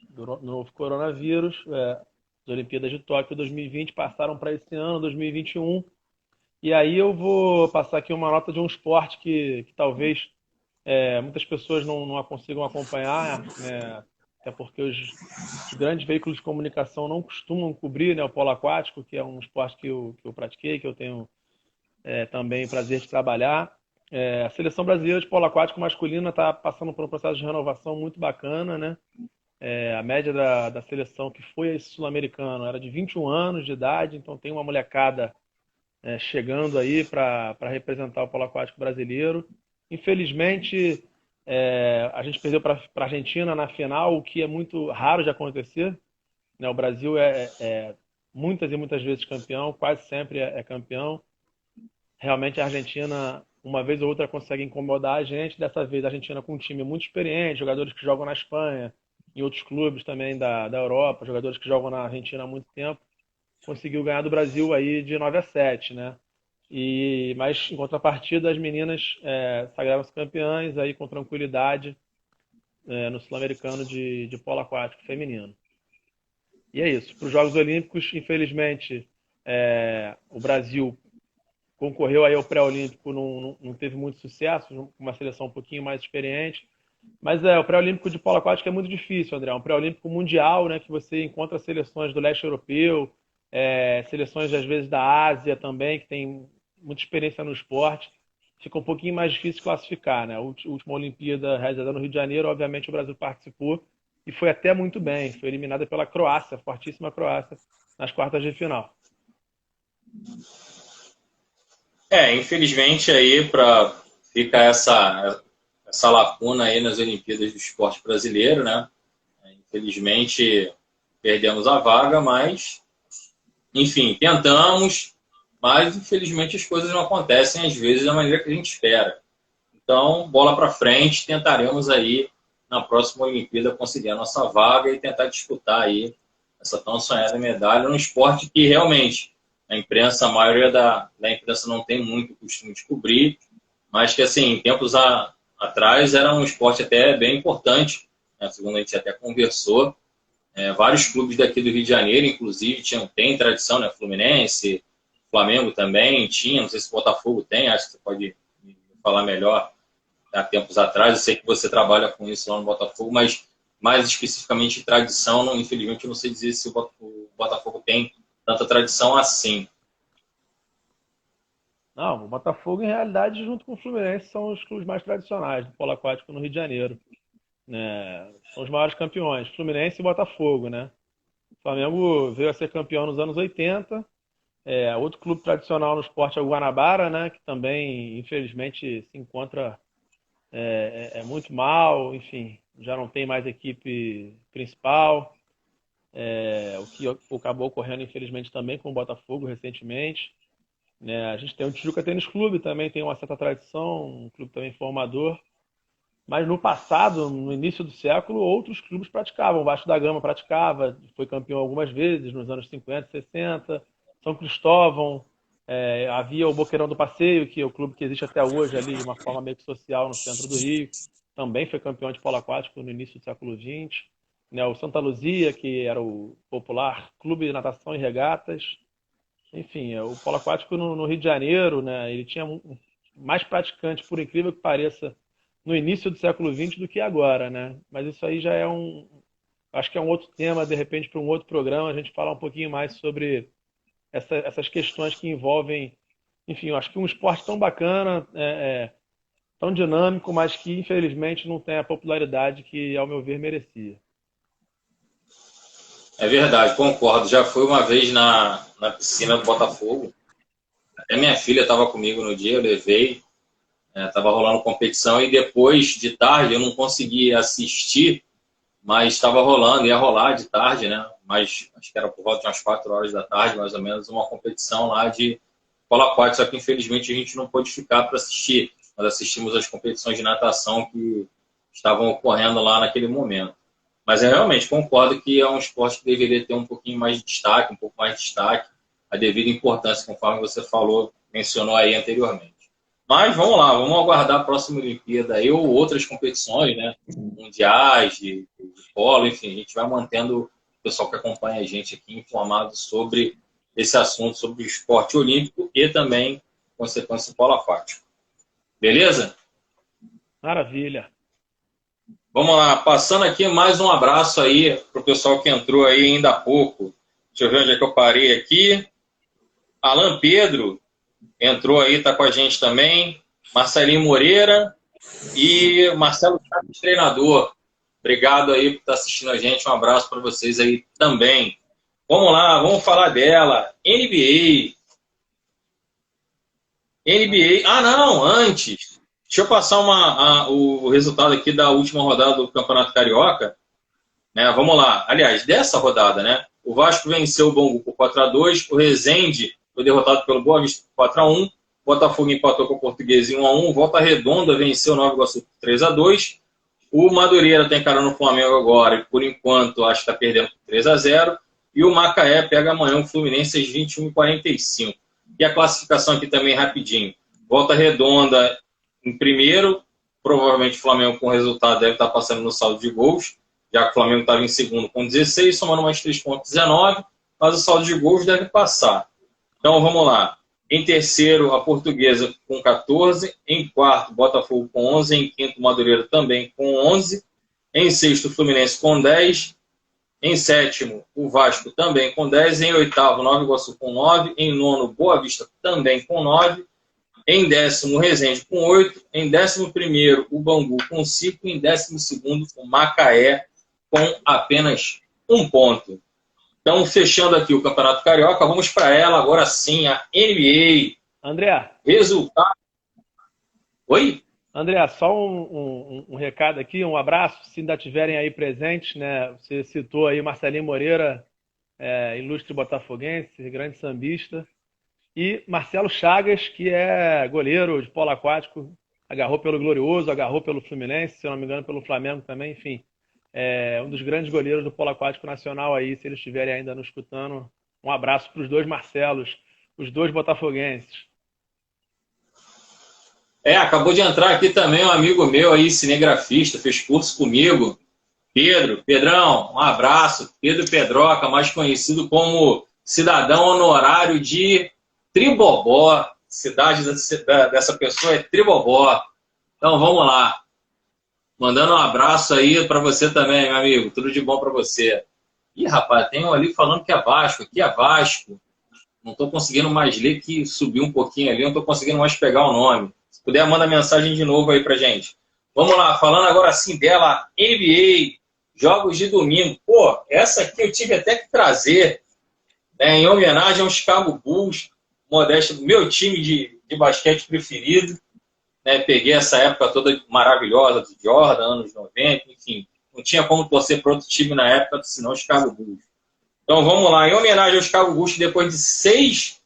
do novo coronavírus, as Olimpíadas de Tóquio 2020 passaram para esse ano, 2021. E aí eu vou passar aqui uma nota de um esporte que talvez muitas pessoas não consigam acompanhar, né, até porque os grandes veículos de comunicação não costumam cobrir, né, o polo aquático, que é um esporte que eu pratiquei, que eu tenho também prazer de trabalhar. A seleção brasileira de polo aquático masculina está passando por um processo de renovação muito bacana, né? A média da seleção que foi esse sul-americano era de 21 anos de idade, então tem uma molecada chegando aí para representar o polo aquático brasileiro. Infelizmente, a gente perdeu para a Argentina na final, o que é muito raro de acontecer, né? O Brasil é muitas e muitas vezes campeão, quase sempre é campeão. Realmente a Argentina, uma vez ou outra, consegue incomodar a gente. Dessa vez a Argentina com um time muito experiente, jogadores que jogam na Espanha, em outros clubes também da Europa, jogadores que jogam na Argentina há muito tempo, conseguiu ganhar do Brasil aí de 9-7, né? Mas em contrapartida as meninas sagraram-se campeãs aí com tranquilidade no Sul-Americano de polo aquático feminino. E é isso. Para os Jogos Olímpicos, infelizmente, o Brasil concorreu aí ao pré-olímpico, não teve muito sucesso, com uma seleção um pouquinho mais experiente. Mas o pré-olímpico de polo aquático é muito difícil, André. É um pré-olímpico mundial, né, que você encontra seleções do leste europeu, seleções às vezes da Ásia também, que tem muita experiência no esporte. Fica um pouquinho mais difícil classificar, né? A última Olimpíada realizada no Rio de Janeiro, obviamente o Brasil participou e foi até muito bem. Foi eliminada pela Croácia, fortíssima Croácia, nas quartas de final. Infelizmente aí fica essa lacuna aí nas Olimpíadas do esporte brasileiro, né? Infelizmente perdemos a vaga, mas enfim, tentamos, mas infelizmente as coisas não acontecem às vezes da maneira que a gente espera. Então, bola para frente, tentaremos aí na próxima Olimpíada conseguir a nossa vaga e tentar disputar aí essa tão sonhada medalha num esporte que realmente a maioria da imprensa não tem muito costume de cobrir, mas que assim, tempos atrás era um esporte até bem importante, né? Segundo a gente até conversou. Vários clubes daqui do Rio de Janeiro, inclusive, tem tradição, né? Fluminense, Flamengo também tinha, não sei se o Botafogo tem, acho que você pode me falar melhor. Há tempos atrás, eu sei que você trabalha com isso lá no Botafogo, mas mais especificamente tradição, não, infelizmente eu não sei dizer se o Botafogo tem tanta tradição assim. Não, o Botafogo, em realidade, junto com o Fluminense, são os clubes mais tradicionais do polo aquático no Rio de Janeiro, né? São os maiores campeões, Fluminense e Botafogo, né? O Flamengo veio a ser campeão nos anos 80. Outro clube tradicional no esporte é o Guanabara, né? Que também, infelizmente, se encontra muito mal, enfim, já não tem mais equipe principal, o que acabou ocorrendo, infelizmente, também com o Botafogo recentemente. A gente tem o Tijuca Tênis Clube, também tem uma certa tradição, um clube também formador. Mas no passado, no início do século, outros clubes praticavam. O Vasco da Gama praticava, foi campeão algumas vezes, nos anos 50, 60. São Cristóvão, havia o Boqueirão do Passeio, que é o clube que existe até hoje ali, de uma forma meio que social, no centro do Rio. Também foi campeão de polo aquático no início do século XX. O Santa Luzia, que era o popular Clube de Natação e Regatas. Enfim, o polo aquático no Rio de Janeiro, né, ele tinha mais praticantes, por incrível que pareça, no início do século XX do que agora, né? Mas isso aí já acho que é um outro tema, de repente, para um outro programa, a gente falar um pouquinho mais sobre essas questões que envolvem, enfim, eu acho que um esporte tão bacana, tão dinâmico, mas que infelizmente não tem a popularidade que, ao meu ver, merecia. É verdade, concordo. Já fui uma vez na piscina do Botafogo. Até minha filha estava comigo no dia, eu levei. Estava rolando competição e depois de tarde eu não consegui assistir, mas estava rolando, ia rolar de tarde, né? Mas acho que era por volta de umas 4 horas da tarde, mais ou menos, uma competição lá de polo aquático, só que infelizmente a gente não pôde ficar para assistir. Nós assistimos as competições de natação que estavam ocorrendo lá naquele momento. Mas eu realmente concordo que é um esporte que deveria ter um pouquinho mais de destaque, um pouco mais de destaque, a devida importância, conforme você falou, mencionou aí anteriormente. Mas vamos lá, vamos aguardar a próxima Olimpíada aí, ou outras competições, né? Mundiais, de polo, enfim, a gente vai mantendo o pessoal que acompanha a gente aqui informado sobre esse assunto, sobre o esporte olímpico e também, consequência, o polo aquático. Beleza? Maravilha. Vamos lá, passando aqui mais um abraço aí para o pessoal que entrou aí ainda há pouco. Deixa eu ver onde é que eu parei aqui. Alan Pedro entrou aí, está com a gente também. Marcelinho Moreira e Marcelo Chaves, treinador. Obrigado aí por estar assistindo a gente. Um abraço para vocês aí também. Vamos lá, vamos falar dela. NBA. Ah, não, antes. Deixa eu passar o resultado aqui da última rodada do Campeonato Carioca. Né? Vamos lá. Aliás, dessa rodada, né? O Vasco venceu o Bangu por 4-2. O Resende foi derrotado pelo Boa Vista por 4-1. Botafogo empatou com o Português em 1-1. Volta Redonda venceu o Nova Iguaçu por 3-2. O Madureira está encarando o Flamengo agora. E por enquanto, acho que está perdendo por 3-0. E o Macaé pega amanhã o Fluminense às 21h45. E a classificação aqui também rapidinho. Volta Redonda em primeiro. Provavelmente o Flamengo com o resultado deve estar passando no saldo de gols, já que o Flamengo estava em segundo com 16, somando mais 3 pontos, 19, mas o saldo de gols deve passar. Então vamos lá. Em terceiro, a Portuguesa com 14. Em quarto, Botafogo com 11. Em quinto, Madureira também com 11. Em sexto, Fluminense com 10. Em sétimo, o Vasco também com 10. Em oitavo, Nova Iguaçu com 9. Em nono, Boa Vista também com 9. Em décimo, o Resende com 8. Em 11º, o Bangu com 5. Em 12º, o Macaé com apenas 1 ponto. Então, fechando aqui o Campeonato Carioca, vamos para ela agora sim, a NBA. André. Resultado. Oi? André, só um recado aqui, um abraço, se ainda estiverem aí presentes, né? Você citou aí Marcelinho Moreira, ilustre botafoguense, grande sambista, e Marcelo Chagas, que é goleiro de polo aquático, agarrou pelo Glorioso, agarrou pelo Fluminense, se eu não me engano, pelo Flamengo também, enfim. Um dos grandes goleiros do polo aquático nacional aí, se eles estiverem ainda nos escutando. Um abraço para os dois Marcelos, os dois botafoguenses. Acabou de entrar aqui também um amigo meu aí, cinegrafista, fez curso comigo, Pedrão, um abraço, Pedro Pedroca, mais conhecido como cidadão honorário de Tribobó, cidade dessa pessoa é Tribobó. Então vamos lá. Mandando um abraço aí para você também, meu amigo. Tudo de bom para você. Ih, rapaz, tem um ali falando que é Vasco. Aqui é Vasco. Não estou conseguindo mais ler, que subiu um pouquinho ali. Não estou conseguindo mais pegar o nome. Se puder, manda mensagem de novo aí pra gente. Vamos lá, falando agora sim dela, NBA, jogos de domingo. Pô, essa aqui eu tive até que trazer, né, em homenagem ao Chicago Bulls, modesto, meu time de basquete preferido. Né, peguei essa época toda maravilhosa do Jordan, anos 90, enfim. Não tinha como torcer para outro time na época, senão o Chicago Bulls. Então vamos lá, em homenagem ao Chicago Bulls, depois de 6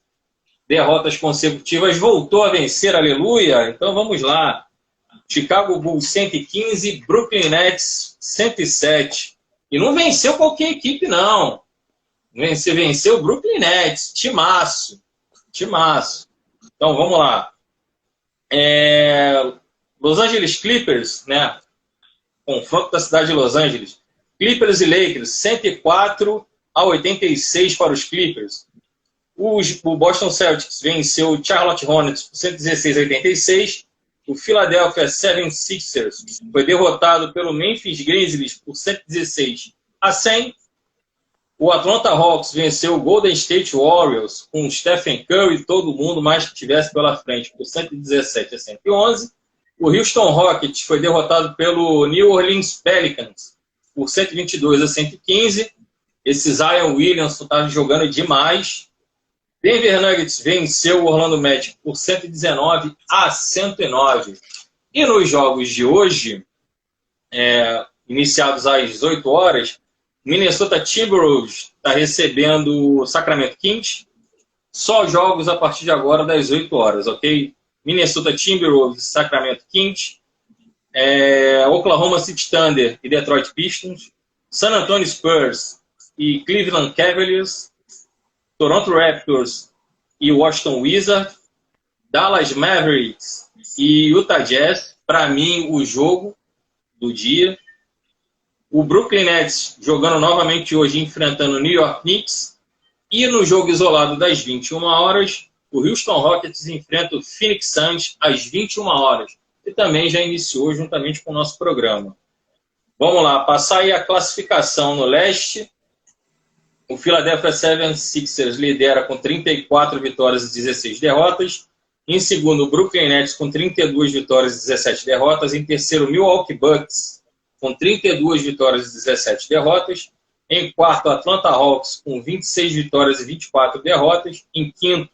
derrotas consecutivas, voltou a vencer, aleluia. Então vamos lá. Chicago Bulls 115, Brooklyn Nets 107. E não venceu qualquer equipe, não. Venceu o Brooklyn Nets, timaço. Timaço. Então vamos lá. Los Angeles Clippers, né? Confronto da cidade de Los Angeles. Clippers e Lakers, 104-86 para os Clippers. O Boston Celtics venceu o Charlotte Hornets por 116-86. O Philadelphia 76ers foi derrotado pelo Memphis Grizzlies por 116-100. O Atlanta Hawks venceu o Golden State Warriors com o Stephen Curry e todo mundo mais que tivesse pela frente por 117-111. O Houston Rockets foi derrotado pelo New Orleans Pelicans por 122-115. Esse Zion Williamson estava jogando demais. Denver Nuggets venceu o Orlando Magic por 119-109. E nos jogos de hoje, iniciados às 18 horas, Minnesota Timberwolves está recebendo o Sacramento Kings. Só jogos a partir de agora das 8 horas, ok? Minnesota Timberwolves e Sacramento Kings. Oklahoma City Thunder e Detroit Pistons. San Antonio Spurs e Cleveland Cavaliers. Toronto Raptors e Washington Wizards. Dallas Mavericks e Utah Jazz. Para mim, o jogo do dia. O Brooklyn Nets jogando novamente hoje, enfrentando o New York Knicks. E no jogo isolado das 21 horas, o Houston Rockets enfrenta o Phoenix Suns às 21 horas. E também já iniciou juntamente com o nosso programa. Vamos lá, passar aí a classificação no leste. O Philadelphia 76ers lidera com 34 vitórias e 16 derrotas. Em segundo, o Brooklyn Nets com 32 vitórias e 17 derrotas. Em terceiro, o Milwaukee Bucks com 32 vitórias e 17 derrotas. Em quarto, o Atlanta Hawks com 26 vitórias e 24 derrotas. Em quinto,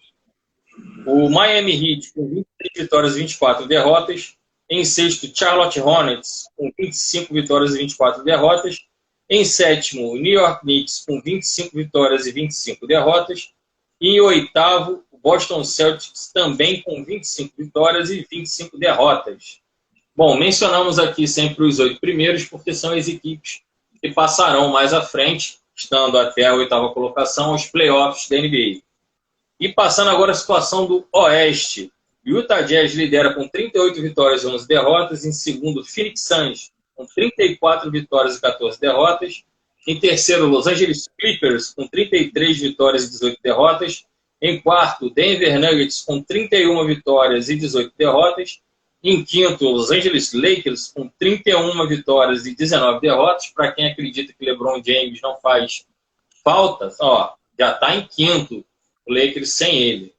o Miami Heat com 23 vitórias e 24 derrotas. Em sexto, Charlotte Hornets com 25 vitórias e 24 derrotas. Em sétimo, o New York Knicks com 25 vitórias e 25 derrotas. E em oitavo, o Boston Celtics também com 25 vitórias e 25 derrotas. Bom, mencionamos aqui sempre os 8 primeiros, porque são as equipes que passarão mais à frente, estando até a oitava colocação, aos playoffs da NBA. E passando agora a situação do Oeste. Utah Jazz lidera com 38 vitórias e 11 derrotas. Em segundo, Phoenix Suns com 34 vitórias e 14 derrotas. Em terceiro, Los Angeles Clippers com 33 vitórias e 18 derrotas. Em quarto, Denver Nuggets com 31 vitórias e 18 derrotas. Em quinto, Los Angeles Lakers com 31 vitórias e 19 derrotas. Para quem acredita que LeBron James não faz falta, ó, já está em quinto o Lakers sem ele.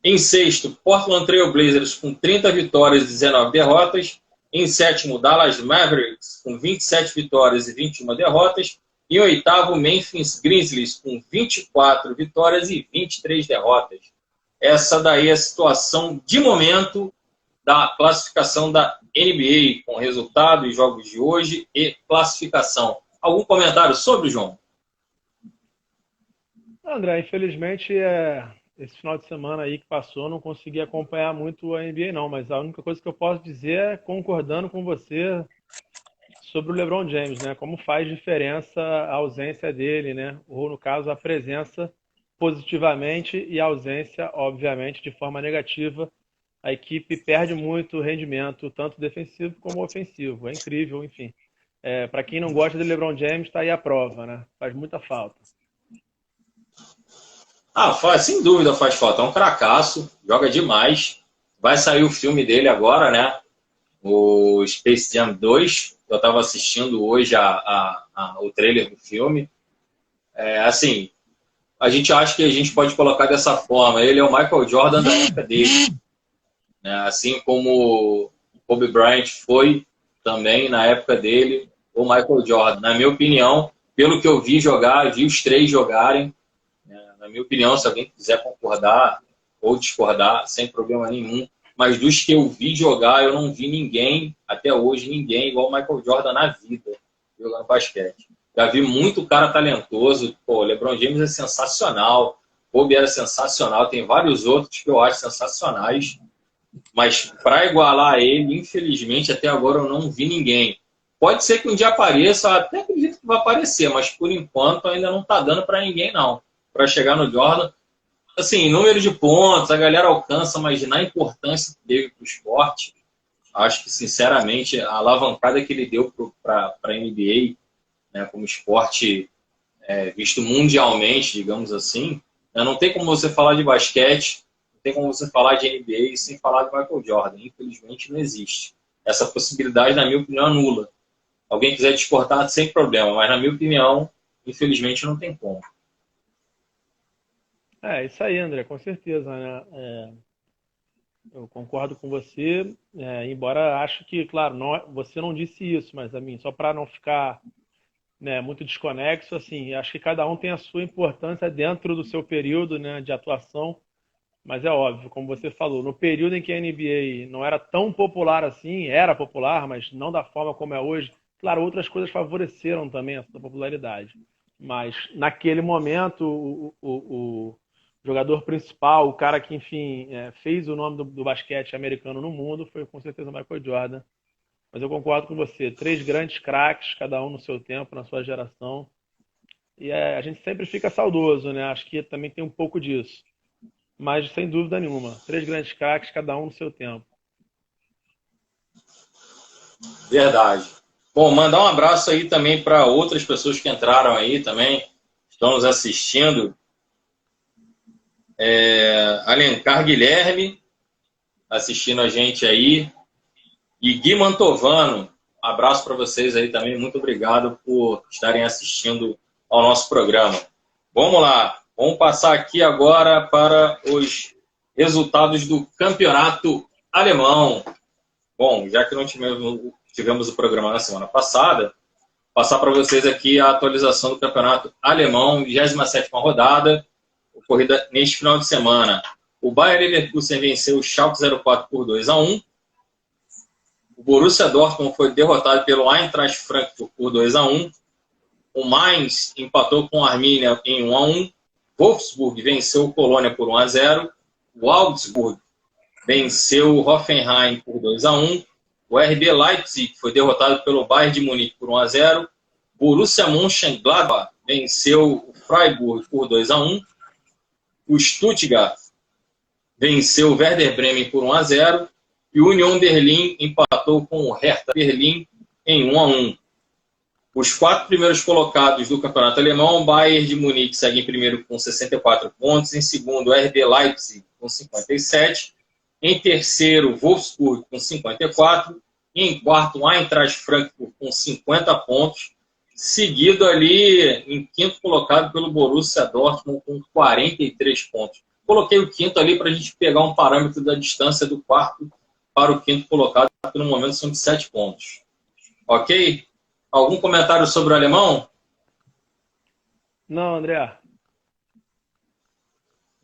Em sexto, Portland Trail Blazers com 30 vitórias e 19 derrotas. Em sétimo, Dallas Mavericks com 27 vitórias e 21 derrotas. Em oitavo, Memphis Grizzlies com 24 vitórias e 23 derrotas. Essa daí é a situação de momento da classificação da NBA, com resultados, jogos de hoje e classificação. Algum comentário sobre, João? André, infelizmente, esse final de semana aí que passou, não consegui acompanhar muito a NBA não, mas a única coisa que eu posso dizer é concordando com você sobre o LeBron James, né? Como faz diferença a ausência dele, né? Ou, no caso, a presença positivamente e a ausência, obviamente, de forma negativa. A equipe perde muito rendimento, tanto defensivo como ofensivo. É incrível, enfim. Para quem não gosta de LeBron James, está aí a prova, né? Faz muita falta. Sem dúvida faz falta. É um cracaço, joga demais. Vai sair o filme dele agora, né? O Space Jam 2. Eu estava assistindo hoje o trailer do filme. Assim, a gente acha que a gente pode colocar dessa forma. Ele é o Michael Jordan da época dele. Né? Assim como o Kobe Bryant foi também na época dele, o Michael Jordan. Na minha opinião, pelo que eu vi jogar, vi os três jogarem. Na minha opinião, se alguém quiser concordar ou discordar, sem problema nenhum. Mas dos que eu vi jogar, eu não vi ninguém, até hoje, ninguém igual o Michael Jordan na vida, jogando basquete. Já vi muito cara talentoso. Pô, LeBron James é sensacional, Kobe era sensacional, tem vários outros que eu acho sensacionais. Mas para igualar ele, infelizmente, até agora eu não vi ninguém. Pode ser que um dia apareça, até acredito que vai aparecer, mas por enquanto ainda não está dando para ninguém, não. Para chegar no Jordan, assim, número de pontos, a galera alcança, mas na importância que teve para o esporte, acho que, sinceramente, a alavancada que ele deu para a NBA, né, como esporte visto mundialmente, digamos assim, né, não tem como você falar de basquete, não tem como você falar de NBA sem falar de Michael Jordan. Infelizmente, não existe. Essa possibilidade, na minha opinião, é nula. Alguém quiser discordar, sem problema, mas, na minha opinião, infelizmente, não tem como. Isso aí, André, com certeza, né? Eu concordo com você, embora acho que, claro, você não disse isso, mas a mim, só para não ficar, né, muito desconexo, assim, acho que cada um tem a sua importância dentro do seu período, né, de atuação, mas é óbvio, como você falou, no período em que a NBA não era tão popular assim, era popular, mas não da forma como é hoje, claro, outras coisas favoreceram também essa popularidade, mas naquele momento o jogador principal, o cara que, enfim, fez o nome do basquete americano no mundo, foi com certeza o Michael Jordan. Mas eu concordo com você. 3 grandes craques, cada um no seu tempo, na sua geração. E a gente sempre fica saudoso, né? Acho que também tem um pouco disso. Mas, sem dúvida nenhuma, 3 grandes craques, cada um no seu tempo. Verdade. Bom, mandar um abraço aí também para outras pessoas que entraram aí também, estão nos assistindo. Alencar Guilherme, assistindo a gente aí. E Gui Mantovano, abraço para vocês aí também. Muito obrigado por estarem assistindo ao nosso programa. Vamos lá. Vamos passar aqui agora para os resultados do campeonato alemão. Bom, já que não tivemos o programa na semana passada, passar para vocês aqui a atualização do campeonato alemão, 27ª rodada, ocorrida neste final de semana. O Bayer Leverkusen venceu o Schalke 04 por 2-1. O Borussia Dortmund foi derrotado pelo Eintracht Frankfurt por 2-1. O Mainz empatou com o Arminia em 1-1. Wolfsburg venceu o Colônia por 1-0. O Augsburg venceu o Hoffenheim por 2-1. O RB Leipzig foi derrotado pelo Bayern de Munique por 1-0. Borussia Mönchengladbach venceu o Freiburg por 2-1. O Stuttgart venceu o Werder Bremen por 1-0. E o Union Berlin empatou com o Hertha Berlim em 1-1. Os 4 primeiros colocados do campeonato alemão, o Bayern de Munique segue em primeiro com 64 pontos, em segundo o RB Leipzig com 57, em terceiro o Wolfsburg com 54, e em quarto o Eintracht Frankfurt com 50 pontos, seguido ali em quinto colocado pelo Borussia Dortmund com 43 pontos. Coloquei o quinto ali para a gente pegar um parâmetro da distância do quarto para o quinto colocado, que no momento são de 7 pontos. Ok? Algum comentário sobre o alemão? Não, André.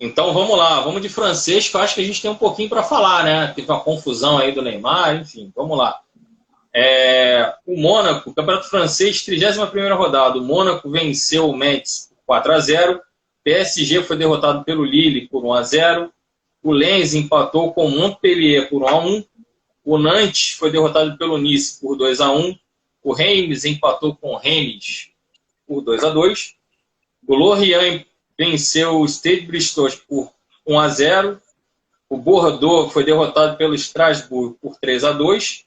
Então vamos lá, vamos de francês, que eu acho que a gente tem um pouquinho para falar, né? Teve uma confusão aí do Neymar, enfim, vamos lá. O Mônaco, campeonato francês, 31ª rodada. O Mônaco venceu o Metz por 4-0. PSG foi derrotado pelo Lille por 1-0. O Lens empatou com o Montpellier por 1-1. O Nantes foi derrotado pelo Nice por 2-1. O Reims empatou com o Rennes por 2-2. O Lorient venceu o Stade Bristol por 1-0. O Bordeaux foi derrotado pelo Strasbourg por 3-2.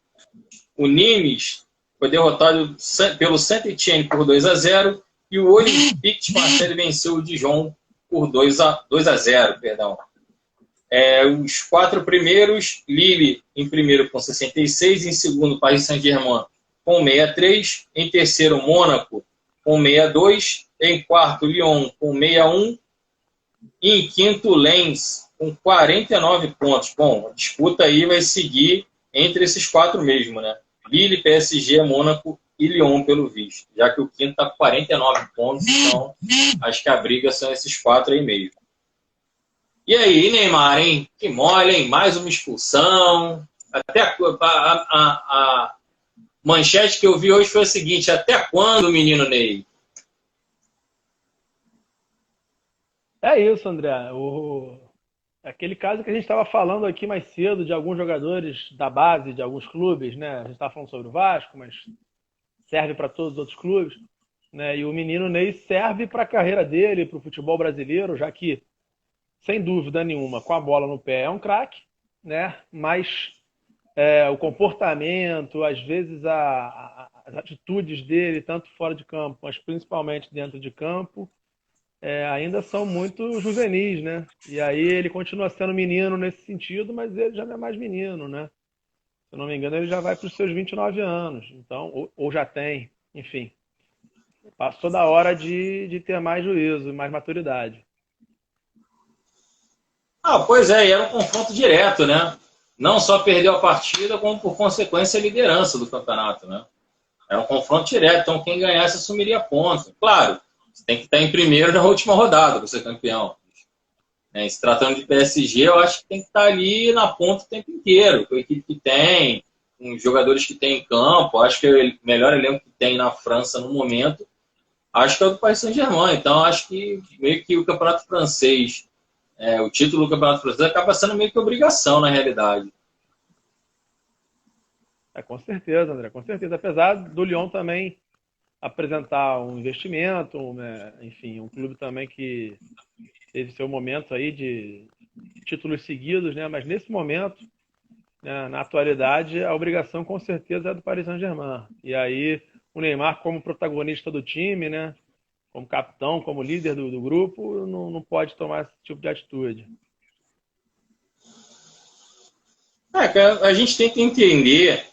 O Nimes foi derrotado pelo Saint-Étienne por 2-0. E o Olympique de Marseille venceu o Dijon por 2-0. Perdão. Os 4 primeiros, Lille em primeiro com 66, em segundo Paris Saint-Germain com 63, em terceiro Mônaco com 62, em quarto Lyon com 61 e em quinto Lens com 49 pontos. Bom, a disputa aí vai seguir entre esses 4 mesmo, né? Lille, PSG, Mônaco e Lyon, pelo visto, já que o quinto está com 49 pontos, então acho que a briga são esses 4 aí mesmo. E aí, Neymar, hein? Que mole, hein? Mais uma expulsão. Até a manchete que eu vi hoje foi a seguinte: até quando, menino Ney? É isso, André. Aquele caso que a gente estava falando aqui mais cedo de alguns jogadores da base, de alguns clubes, né? A gente estava falando sobre o Vasco, mas serve para todos os outros clubes, né? E o menino Ney serve para a carreira dele, para o futebol brasileiro, já que, sem dúvida nenhuma, com a bola no pé é um craque, né? Mas o comportamento, às vezes as atitudes dele, tanto fora de campo, mas principalmente dentro de campo, ainda são muito juvenis, né? E aí ele continua sendo menino nesse sentido, mas ele já não é mais menino, né? Se eu não me engano, ele já vai para os seus 29 anos, então, ou já tem, enfim. Passou da hora de ter mais juízo, mais maturidade. Pois é, e era um confronto direto, né? Não só perdeu a partida, como por consequência a liderança do campeonato, né? Era um confronto direto, então quem ganhasse assumiria ponto. Claro, você tem que estar em primeiro na última rodada para ser campeão. Se tratando de PSG, eu acho que tem que estar ali na ponta o tempo inteiro, com a equipe que tem, com os jogadores que tem em campo. Acho que é o melhor elenco que tem na França no momento, acho que é o do Paris Saint-Germain. Então acho que meio que o campeonato francês, o título do campeonato francês acaba sendo meio que obrigação na realidade. Com certeza, André, com certeza. Apesar do Lyon também apresentar um investimento, enfim, um clube também que teve seu momento aí de títulos seguidos, né? Mas nesse momento, né, na atualidade, a obrigação com certeza é do Paris Saint-Germain. E aí o Neymar, como protagonista do time, né? Como capitão, como líder do grupo, não pode tomar esse tipo de atitude. A gente tem que entender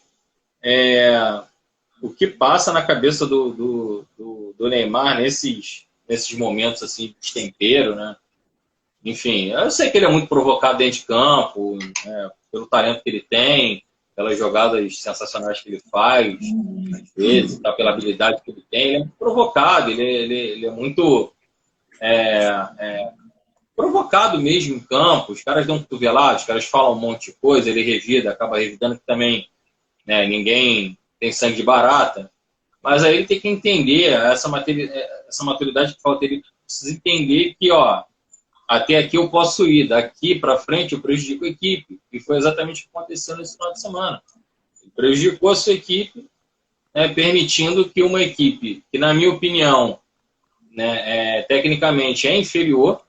o que passa na cabeça do Neymar nesses momentos assim, de destempero, né? Enfim, eu sei que ele é muito provocado dentro de campo, né, pelo talento que ele tem, pelas jogadas sensacionais que ele faz, às vezes, tá, pela habilidade que ele tem. Ele é muito provocado, ele é muito provocado mesmo em campo. Os caras dão cotoveladas, os caras falam um monte de coisa, ele revida, acaba revidando que também, né, ninguém tem sangue de barata. Mas aí ele tem que entender essa maturidade que falta. Ele precisa entender que, ó, até aqui eu posso ir, daqui para frente eu prejudico a equipe. E foi exatamente o que aconteceu nesse final de semana. Ele prejudicou a sua equipe, né, permitindo que uma equipe, que na minha opinião, né, tecnicamente é inferior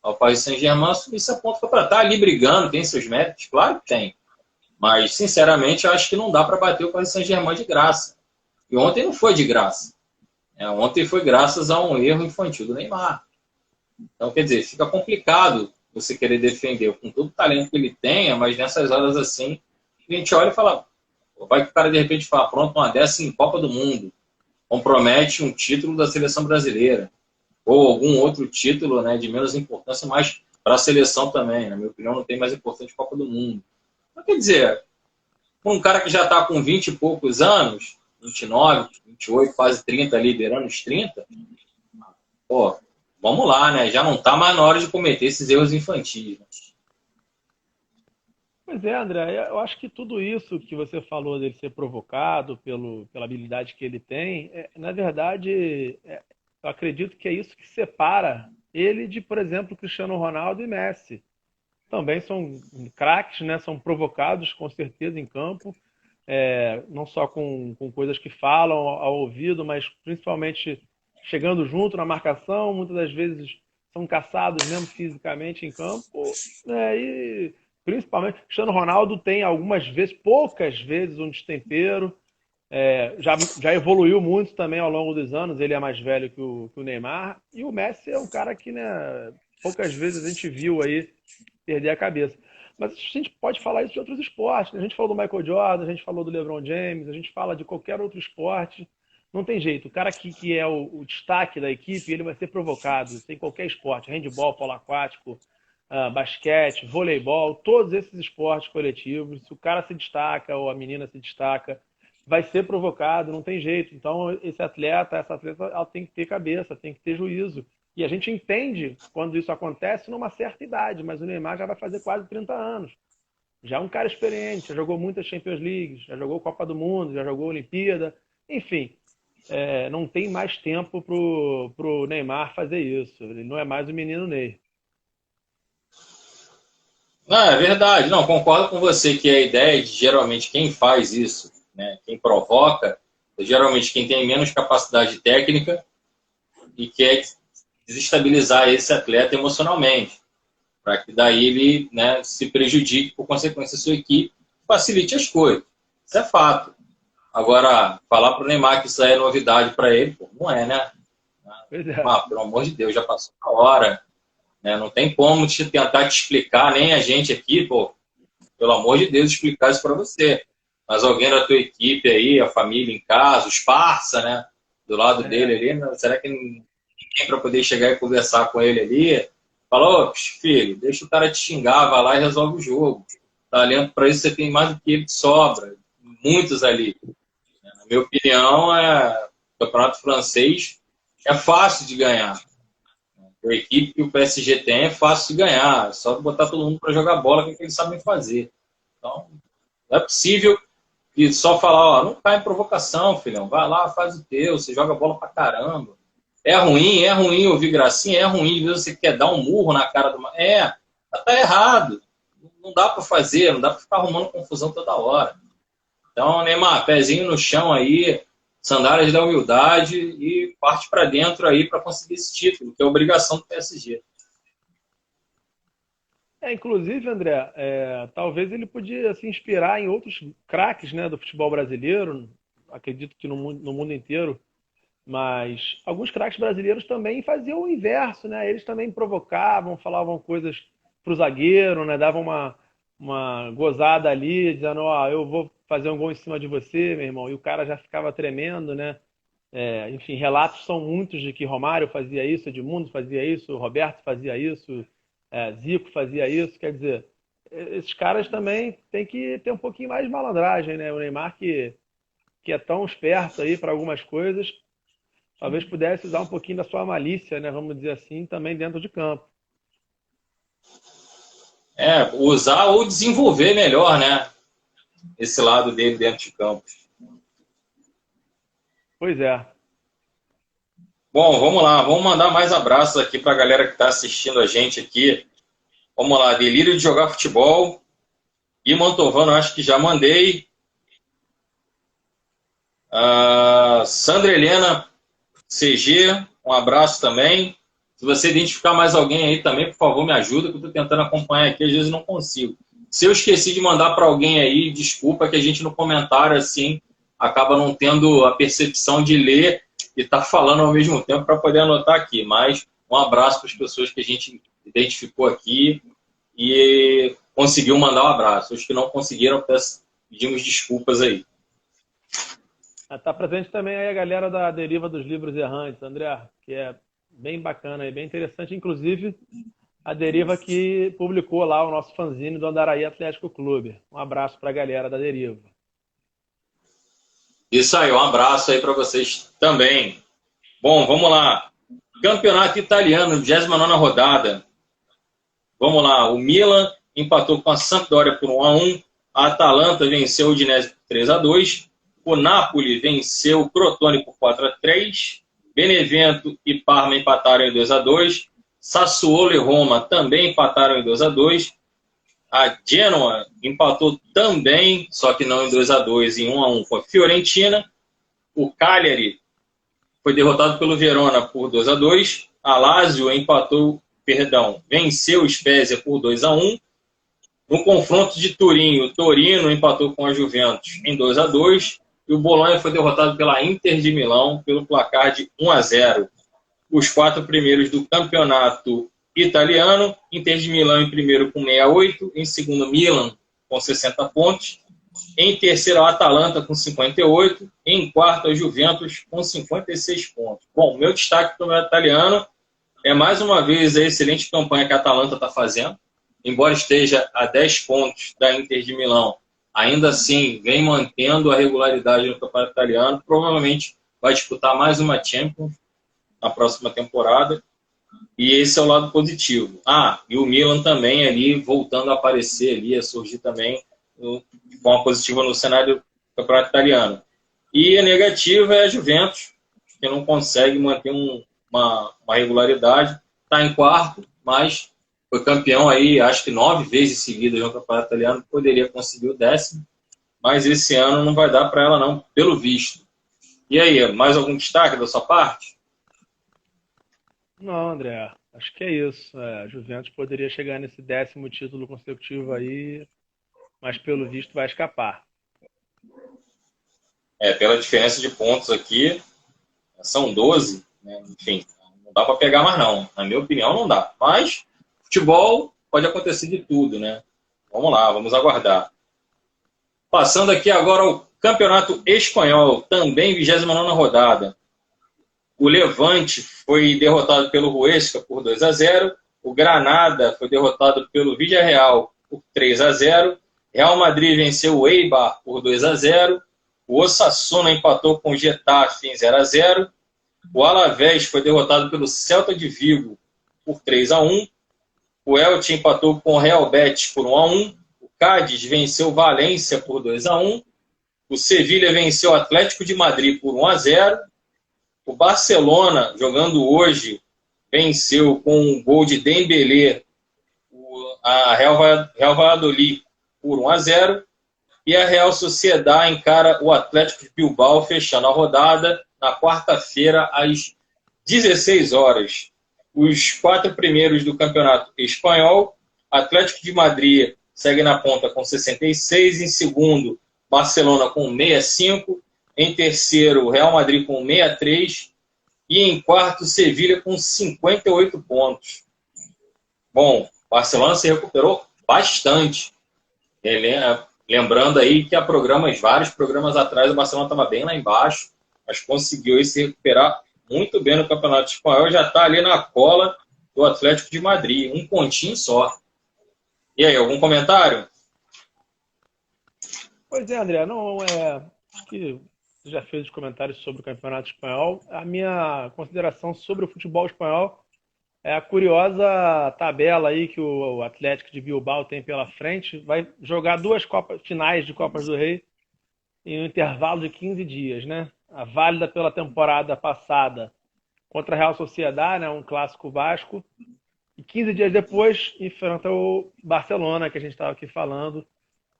ao Paris Saint-Germain, subisse a ponto para estar ali brigando, tem seus méritos, claro que tem. Mas, sinceramente, eu acho que não dá para bater o Paris Saint-Germain de graça. E ontem não foi de graça. Ontem foi graças a um erro infantil do Neymar. Então, quer dizer, fica complicado você querer defender com todo o talento que ele tenha, mas nessas horas assim, a gente olha e fala, vai que o cara de repente fala, pronto, uma dessa em Copa do Mundo, compromete um título da seleção brasileira, ou algum outro título, né, de menos importância, mas para a seleção também, na minha opinião, não tem mais importante Copa do Mundo. Então, quer dizer, um cara que já está com 20 e poucos anos, 29, 28, quase 30, liderando os 30, pô, vamos lá, né? Já não está mais na hora de cometer esses erros infantis. Né? Pois é, André, eu acho que tudo isso que você falou dele ser provocado pela habilidade que ele tem, na verdade, eu acredito que é isso que separa ele de, por exemplo, Cristiano Ronaldo e Messi. Também são craques, né? São provocados com certeza em campo, não só com coisas que falam ao ouvido, mas principalmente chegando junto na marcação, muitas das vezes são caçados mesmo fisicamente em campo, né? E principalmente Cristiano Ronaldo tem algumas vezes, poucas vezes, um destempero. Já evoluiu muito também ao longo dos anos, ele é mais velho que o Neymar, e o Messi é um cara que, né, poucas vezes a gente viu aí perder a cabeça. Mas a gente pode falar isso de outros esportes, né? A gente falou do Michael Jordan, a gente falou do LeBron James, a gente fala de qualquer outro esporte. Não tem jeito. O cara que é o destaque da equipe, ele vai ser provocado. Em qualquer esporte, handebol, polo aquático, basquete, voleibol, todos esses esportes coletivos. Se o cara se destaca ou a menina se destaca, vai ser provocado, não tem jeito. Então, essa atleta, ela tem que ter cabeça, tem que ter juízo. E a gente entende quando isso acontece numa certa idade, mas o Neymar já vai fazer quase 30 anos. Já é um cara experiente, já jogou muitas Champions League, já jogou Copa do Mundo, já jogou Olimpíada. Enfim, não tem mais tempo pro Neymar fazer isso. Ele não é mais o menino Ney. Não, é verdade. Não, concordo com você que a ideia de geralmente quem faz isso, né, quem provoca, é geralmente quem tem menos capacidade técnica e quer desestabilizar esse atleta emocionalmente, para que daí ele, né, se prejudique, por consequência, a sua equipe, facilite as coisas. Isso é fato. Agora, falar para o Neymar que isso aí é novidade para ele, pô, não é, né? Pois é. Neymar, pelo amor de Deus, já passou a hora. Né? Não tem como tentar te explicar, nem a gente aqui, pô, pelo amor de Deus, explicar isso para você. Mas alguém da tua equipe aí, a família em casa, os parça, né? Do lado dele ali, né? Será que ninguém para poder chegar e conversar com ele ali? Falou, filho, deixa o cara te xingar, vai lá e resolve o jogo. Talento para isso você tem mais do que ele que sobra. Muitos ali. Na minha opinião, o campeonato francês é fácil de ganhar. A equipe que o PSG tem é fácil de ganhar. É só botar todo mundo para jogar bola, que é o que eles sabem fazer. Então, não é possível que só falar, ó, não cai em provocação, filhão. Vai lá, faz o teu, você joga bola pra caramba. É ruim ouvir gracinha, é ruim, às vezes você quer dar um murro na cara do... tá errado. Não dá para fazer, não dá para ficar arrumando confusão toda hora. Então, Neymar, pezinho no chão aí, sandálias da humildade e parte para dentro aí para conseguir esse título, que é obrigação do PSG. Inclusive, André, talvez ele podia se inspirar em outros craques, né, do futebol brasileiro, acredito que no mundo inteiro, mas alguns craques brasileiros também faziam o inverso, né? Eles também provocavam, falavam coisas pro zagueiro, né? Davam uma gozada ali, dizendo, ó, eu vou fazer um gol em cima de você, meu irmão, e o cara já ficava tremendo, né? Enfim, relatos são muitos de que Romário fazia isso, Edmundo fazia isso, Roberto fazia isso, Zico fazia isso. Quer dizer, esses caras também têm que ter um pouquinho mais de malandragem, né? O Neymar, que é tão esperto aí para algumas coisas, talvez pudesse usar um pouquinho da sua malícia, né? Vamos dizer assim, também dentro de campo. Usar ou desenvolver melhor, né? Esse lado dele dentro de campo. Pois é. Bom, vamos lá. Vamos mandar mais abraços aqui para a galera que está assistindo a gente aqui. Vamos lá. Delírio de jogar futebol. E Mantovano, acho que já mandei. Sandra Helena CG, um abraço também. Se você identificar mais alguém aí também, por favor, me ajuda, que eu estou tentando acompanhar aqui, às vezes não consigo. Se eu esqueci de mandar para alguém aí, desculpa, que a gente no comentário, assim, acaba não tendo a percepção de ler e estar falando ao mesmo tempo para poder anotar aqui. Mas um abraço para as pessoas que a gente identificou aqui e conseguiu mandar um abraço. Os que não conseguiram, pedimos desculpas aí. Está presente também aí a galera da Deriva dos Livros Errantes, André, que é bem bacana e bem interessante. Inclusive, a Deriva que publicou lá o nosso fanzine do Andaraí Atlético Clube. Um abraço para a galera da Deriva. Isso aí, um abraço aí para vocês também. Bom, vamos lá. Campeonato Italiano, 29ª rodada. Vamos lá, o Milan empatou com a Sampdoria por 1-1. A Atalanta venceu o Udinese por 3-2. O Napoli venceu o Crotone por 4-3. Benevento e Parma empataram em 2-2. Sassuolo e Roma também empataram em 2-2. A Genoa empatou também, só que não em 2-2, em 1-1 com a Fiorentina. O Cagliari foi derrotado pelo Verona por 2-2. A Lazio venceu o Spezia por 2-1. No confronto de Turim, o Torino empatou com a Juventus em 2-2. E o Bolonha foi derrotado pela Inter de Milão pelo placar de 1-0. Os 4 primeiros do campeonato italiano, Inter de Milão em primeiro com 68, em segundo Milan com 60 pontos, em terceiro a Atalanta com 58, em quarto a Juventus com 56 pontos. Bom, meu destaque para o campeonato italiano é mais uma vez a excelente campanha que a Atalanta está fazendo, embora esteja a 10 pontos da Inter de Milão. Ainda assim, vem mantendo a regularidade no campeonato italiano. Provavelmente vai disputar mais uma Champions na próxima temporada. E esse é o lado positivo. E o Milan também ali, voltando a aparecer ali, a surgir também de forma positiva no cenário do campeonato italiano. E a negativa é a Juventus, que não consegue manter uma regularidade. Está em quarto, mas foi campeão aí, acho que 9 vezes seguidas no campeonato italiano, poderia conseguir o 10º, mas esse ano não vai dar para ela não, pelo visto. E aí, mais algum destaque da sua parte? Não, André, acho que é isso. A Juventus poderia chegar nesse 10º título consecutivo aí, mas pelo visto vai escapar. Pela diferença de pontos aqui, são 12, né? Enfim, não dá para pegar mais não. Na minha opinião, não dá. Mas futebol pode acontecer de tudo, né? Vamos lá, vamos aguardar. Passando aqui agora ao Campeonato Espanhol, também 29ª rodada. O Levante foi derrotado pelo Huesca por 2-0. O Granada foi derrotado pelo Villarreal por 3-0. Real Madrid venceu o Eibar por 2-0. O Osasuna empatou com o Getafe em 0-0. O Alavés foi derrotado pelo Celta de Vigo por 3-1. O Elche empatou com o Real Betis por 1-1. O Cádiz venceu o Valência por 2-1. O Sevilha venceu o Atlético de Madrid por 1-0. O Barcelona, jogando hoje, venceu com um gol de Dembélé a Real Valladolid por 1-0. E a Real Sociedad encara o Atlético de Bilbao, fechando a rodada na quarta-feira, às 16 horas. Os 4 primeiros do Campeonato Espanhol, Atlético de Madrid segue na ponta com 66, em segundo, Barcelona com 65, em terceiro, Real Madrid com 63 e em quarto, Sevilha com 58 pontos. Bom, Barcelona se recuperou bastante. Lembrando aí que há vários programas atrás, o Barcelona estava bem lá embaixo, mas conseguiu aí se recuperar muito bem no Campeonato Espanhol, já está ali na cola do Atlético de Madrid, um pontinho só. E aí, algum comentário? Pois é, André, não acho que você já fez os comentários sobre o Campeonato Espanhol. A minha consideração sobre o futebol espanhol é a curiosa tabela aí que o Atlético de Bilbao tem pela frente. Vai jogar duas finais de Copas do Rei em um intervalo de 15 dias, né? A válida pela temporada passada contra a Real Sociedad, né? Um clássico vasco. E 15 dias depois enfrenta o Barcelona, que a gente estava aqui falando,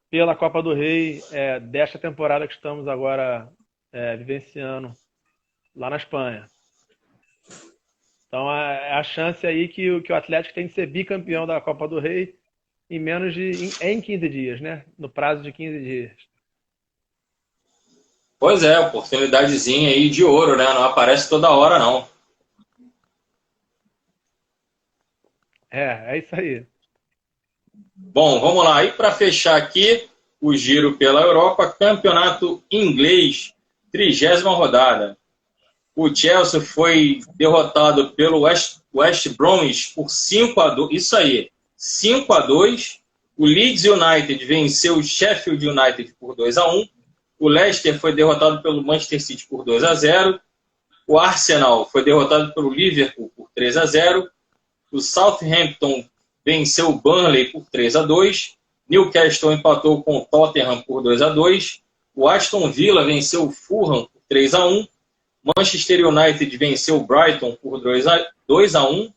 pela Copa do Rei desta temporada que estamos agora vivenciando lá na Espanha. Então é a chance aí que o Atlético tem de ser bicampeão da Copa do Rei em 15 dias, né? No prazo de 15 dias. Pois é, oportunidadezinha aí de ouro, né? Não aparece toda hora, não. É isso aí. Bom, vamos lá. E para fechar aqui o giro pela Europa, Campeonato Inglês, 30ª rodada. O Chelsea foi derrotado pelo West Bromwich por 5-2. Isso aí, 5-2. O Leeds United venceu o Sheffield United por 2-1. O Leicester foi derrotado pelo Manchester City por 2-0. O Arsenal foi derrotado pelo Liverpool por 3-0. O Southampton venceu o Burnley por 3-2. Newcastle empatou com o Tottenham por 2-2. O Aston Villa venceu o Fulham por 3-1. Manchester United venceu o Brighton por 2-1.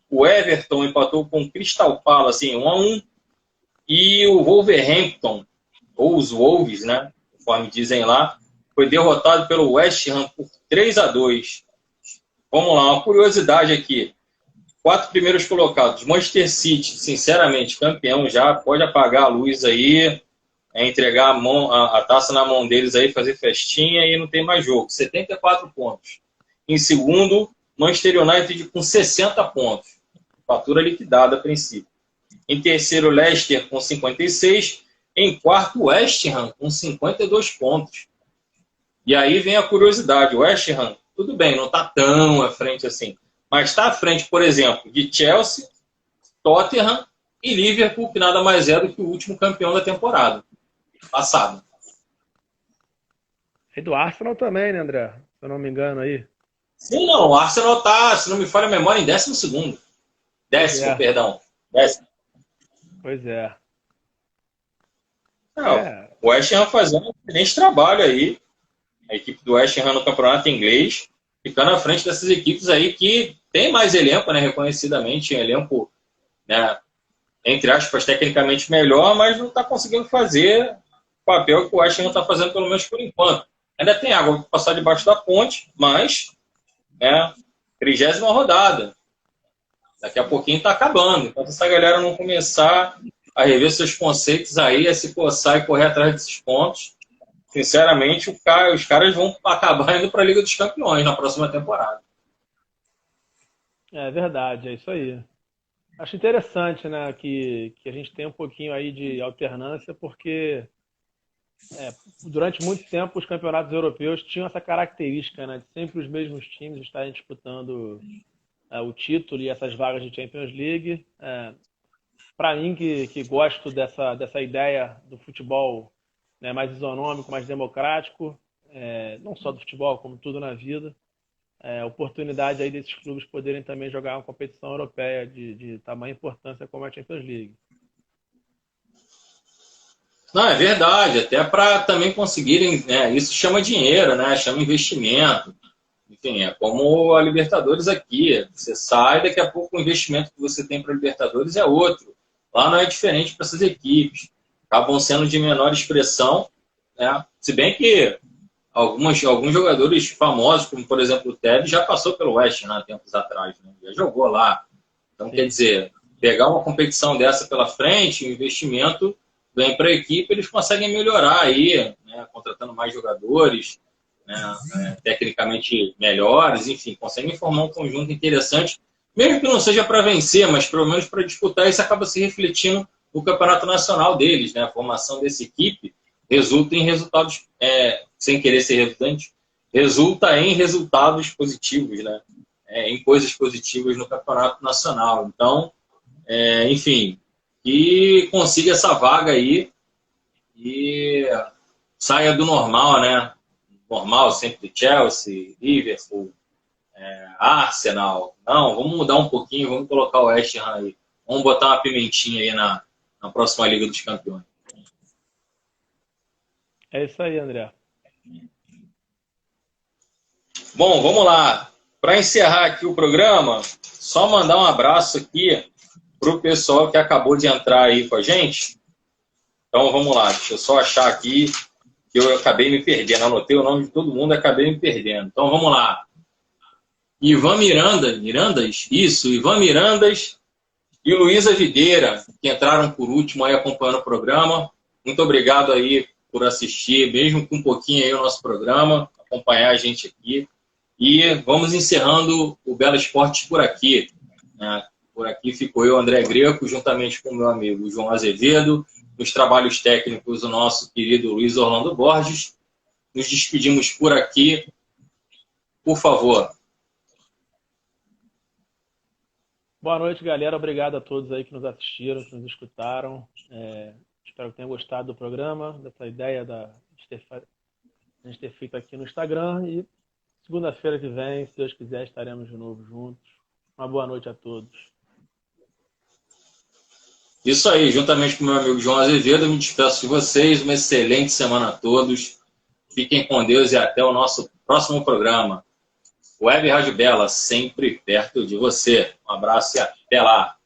O Everton empatou com o Crystal Palace em 1-1. E o Wolverhampton, ou os Wolves, né, conforme dizem lá, foi derrotado pelo West Ham por 3-2. Vamos lá, uma curiosidade aqui. 4 primeiros colocados. Manchester City, sinceramente, campeão já. Pode apagar a luz aí, entregar a taça na mão deles aí, fazer festinha e não tem mais jogo. 74 pontos. Em segundo, Manchester United com 60 pontos. Fatura liquidada a princípio. Em terceiro, Leicester com 56. Em quarto, West Ham com 52 pontos. E aí vem a curiosidade. O West Ham, tudo bem, não está tão à frente assim. Mas está à frente, por exemplo, de Chelsea, Tottenham e Liverpool, que nada mais é do que o último campeão da temporada passada. E do Arsenal também, né, André? Se eu não me engano aí. Sim, não. O Arsenal está, se não me falha a memória, em 12º. Décimo, perdão. 10º. Pois é. O West Ham fazendo um excelente trabalho aí. A equipe do West Ham no campeonato inglês, ficando à frente dessas equipes aí que tem mais elenco, né, reconhecidamente, elenco, né, entre aspas, tecnicamente melhor, mas não está conseguindo fazer o papel que o West Ham está fazendo, pelo menos por enquanto. Ainda tem água para passar debaixo da ponte, mas 30ª rodada. Daqui a pouquinho está acabando. Enquanto essa galera não começar a rever seus conceitos aí, a se coçar e correr atrás desses pontos, sinceramente, os caras vão acabar indo para a Liga dos Campeões na próxima temporada. É verdade, é isso aí. Acho interessante, né, que a gente tem um pouquinho aí de alternância, porque durante muito tempo os campeonatos europeus tinham essa característica, né, de sempre os mesmos times estarem disputando o título e essas vagas de Champions League. Para mim, que gosto dessa ideia do futebol, né, mais isonômico, mais democrático, não só do futebol, como tudo na vida, oportunidade aí desses clubes poderem também jogar uma competição europeia de tamanha importância como a Champions League. Não, é verdade, até para também conseguirem, isso chama dinheiro, né, chama investimento. Enfim, é como a Libertadores aqui. Você sai, daqui a pouco o investimento que você tem para a Libertadores é outro. Lá não é diferente para essas equipes. Acabam sendo de menor expressão, né? Se bem que alguns jogadores famosos, como por exemplo o Tevez, já passou pelo West Ham, tempos atrás, né? Já jogou lá. Então, quer dizer, pegar uma competição dessa pela frente, o investimento vem para a equipe, eles conseguem melhorar aí, né? Contratando mais jogadores, né? Tecnicamente melhores, enfim, conseguem formar um conjunto interessante, mesmo que não seja para vencer, mas pelo menos para disputar, isso acaba se refletindo no campeonato nacional deles, né? A formação dessa equipe resulta em resultados, sem querer ser redundante, resulta em resultados positivos, né? Em coisas positivas no campeonato nacional. Então, enfim, que consiga essa vaga aí e saia do normal, né? Normal sempre Chelsea, Liverpool, Arsenal. Não, vamos mudar um pouquinho, vamos colocar o West Ham aí. Vamos botar uma pimentinha aí na próxima Liga dos Campeões. É isso aí, André. Bom, vamos lá. Para encerrar aqui o programa, só mandar um abraço aqui para o pessoal que acabou de entrar aí com a gente. Então vamos lá, deixa eu só achar aqui que eu acabei me perdendo. Anotei o nome de todo mundo e acabei me perdendo. Então vamos lá. Ivan Mirandas, isso, Ivan Mirandas e Luísa Videira, que entraram por último aí acompanhando o programa. Muito obrigado aí por assistir, mesmo com um pouquinho aí o nosso programa, acompanhar a gente aqui. E vamos encerrando o Belo Esporte por aqui, né? Por aqui ficou eu, André Greco, juntamente com o meu amigo João Azevedo, nos trabalhos técnicos o nosso querido Luiz Orlando Borges. Nos despedimos por aqui. Por favor. Boa noite, galera. Obrigado a todos aí que nos assistiram, que nos escutaram. Espero que tenham gostado do programa, dessa ideia de a gente ter feito aqui no Instagram. E segunda-feira que vem, se Deus quiser, estaremos de novo juntos. Uma boa noite a todos. Isso aí, juntamente com o meu amigo João Azevedo, eu me despeço de vocês. Uma excelente semana a todos. Fiquem com Deus e até o nosso próximo programa. Web Rádio Bela, sempre perto de você. Um abraço e até lá.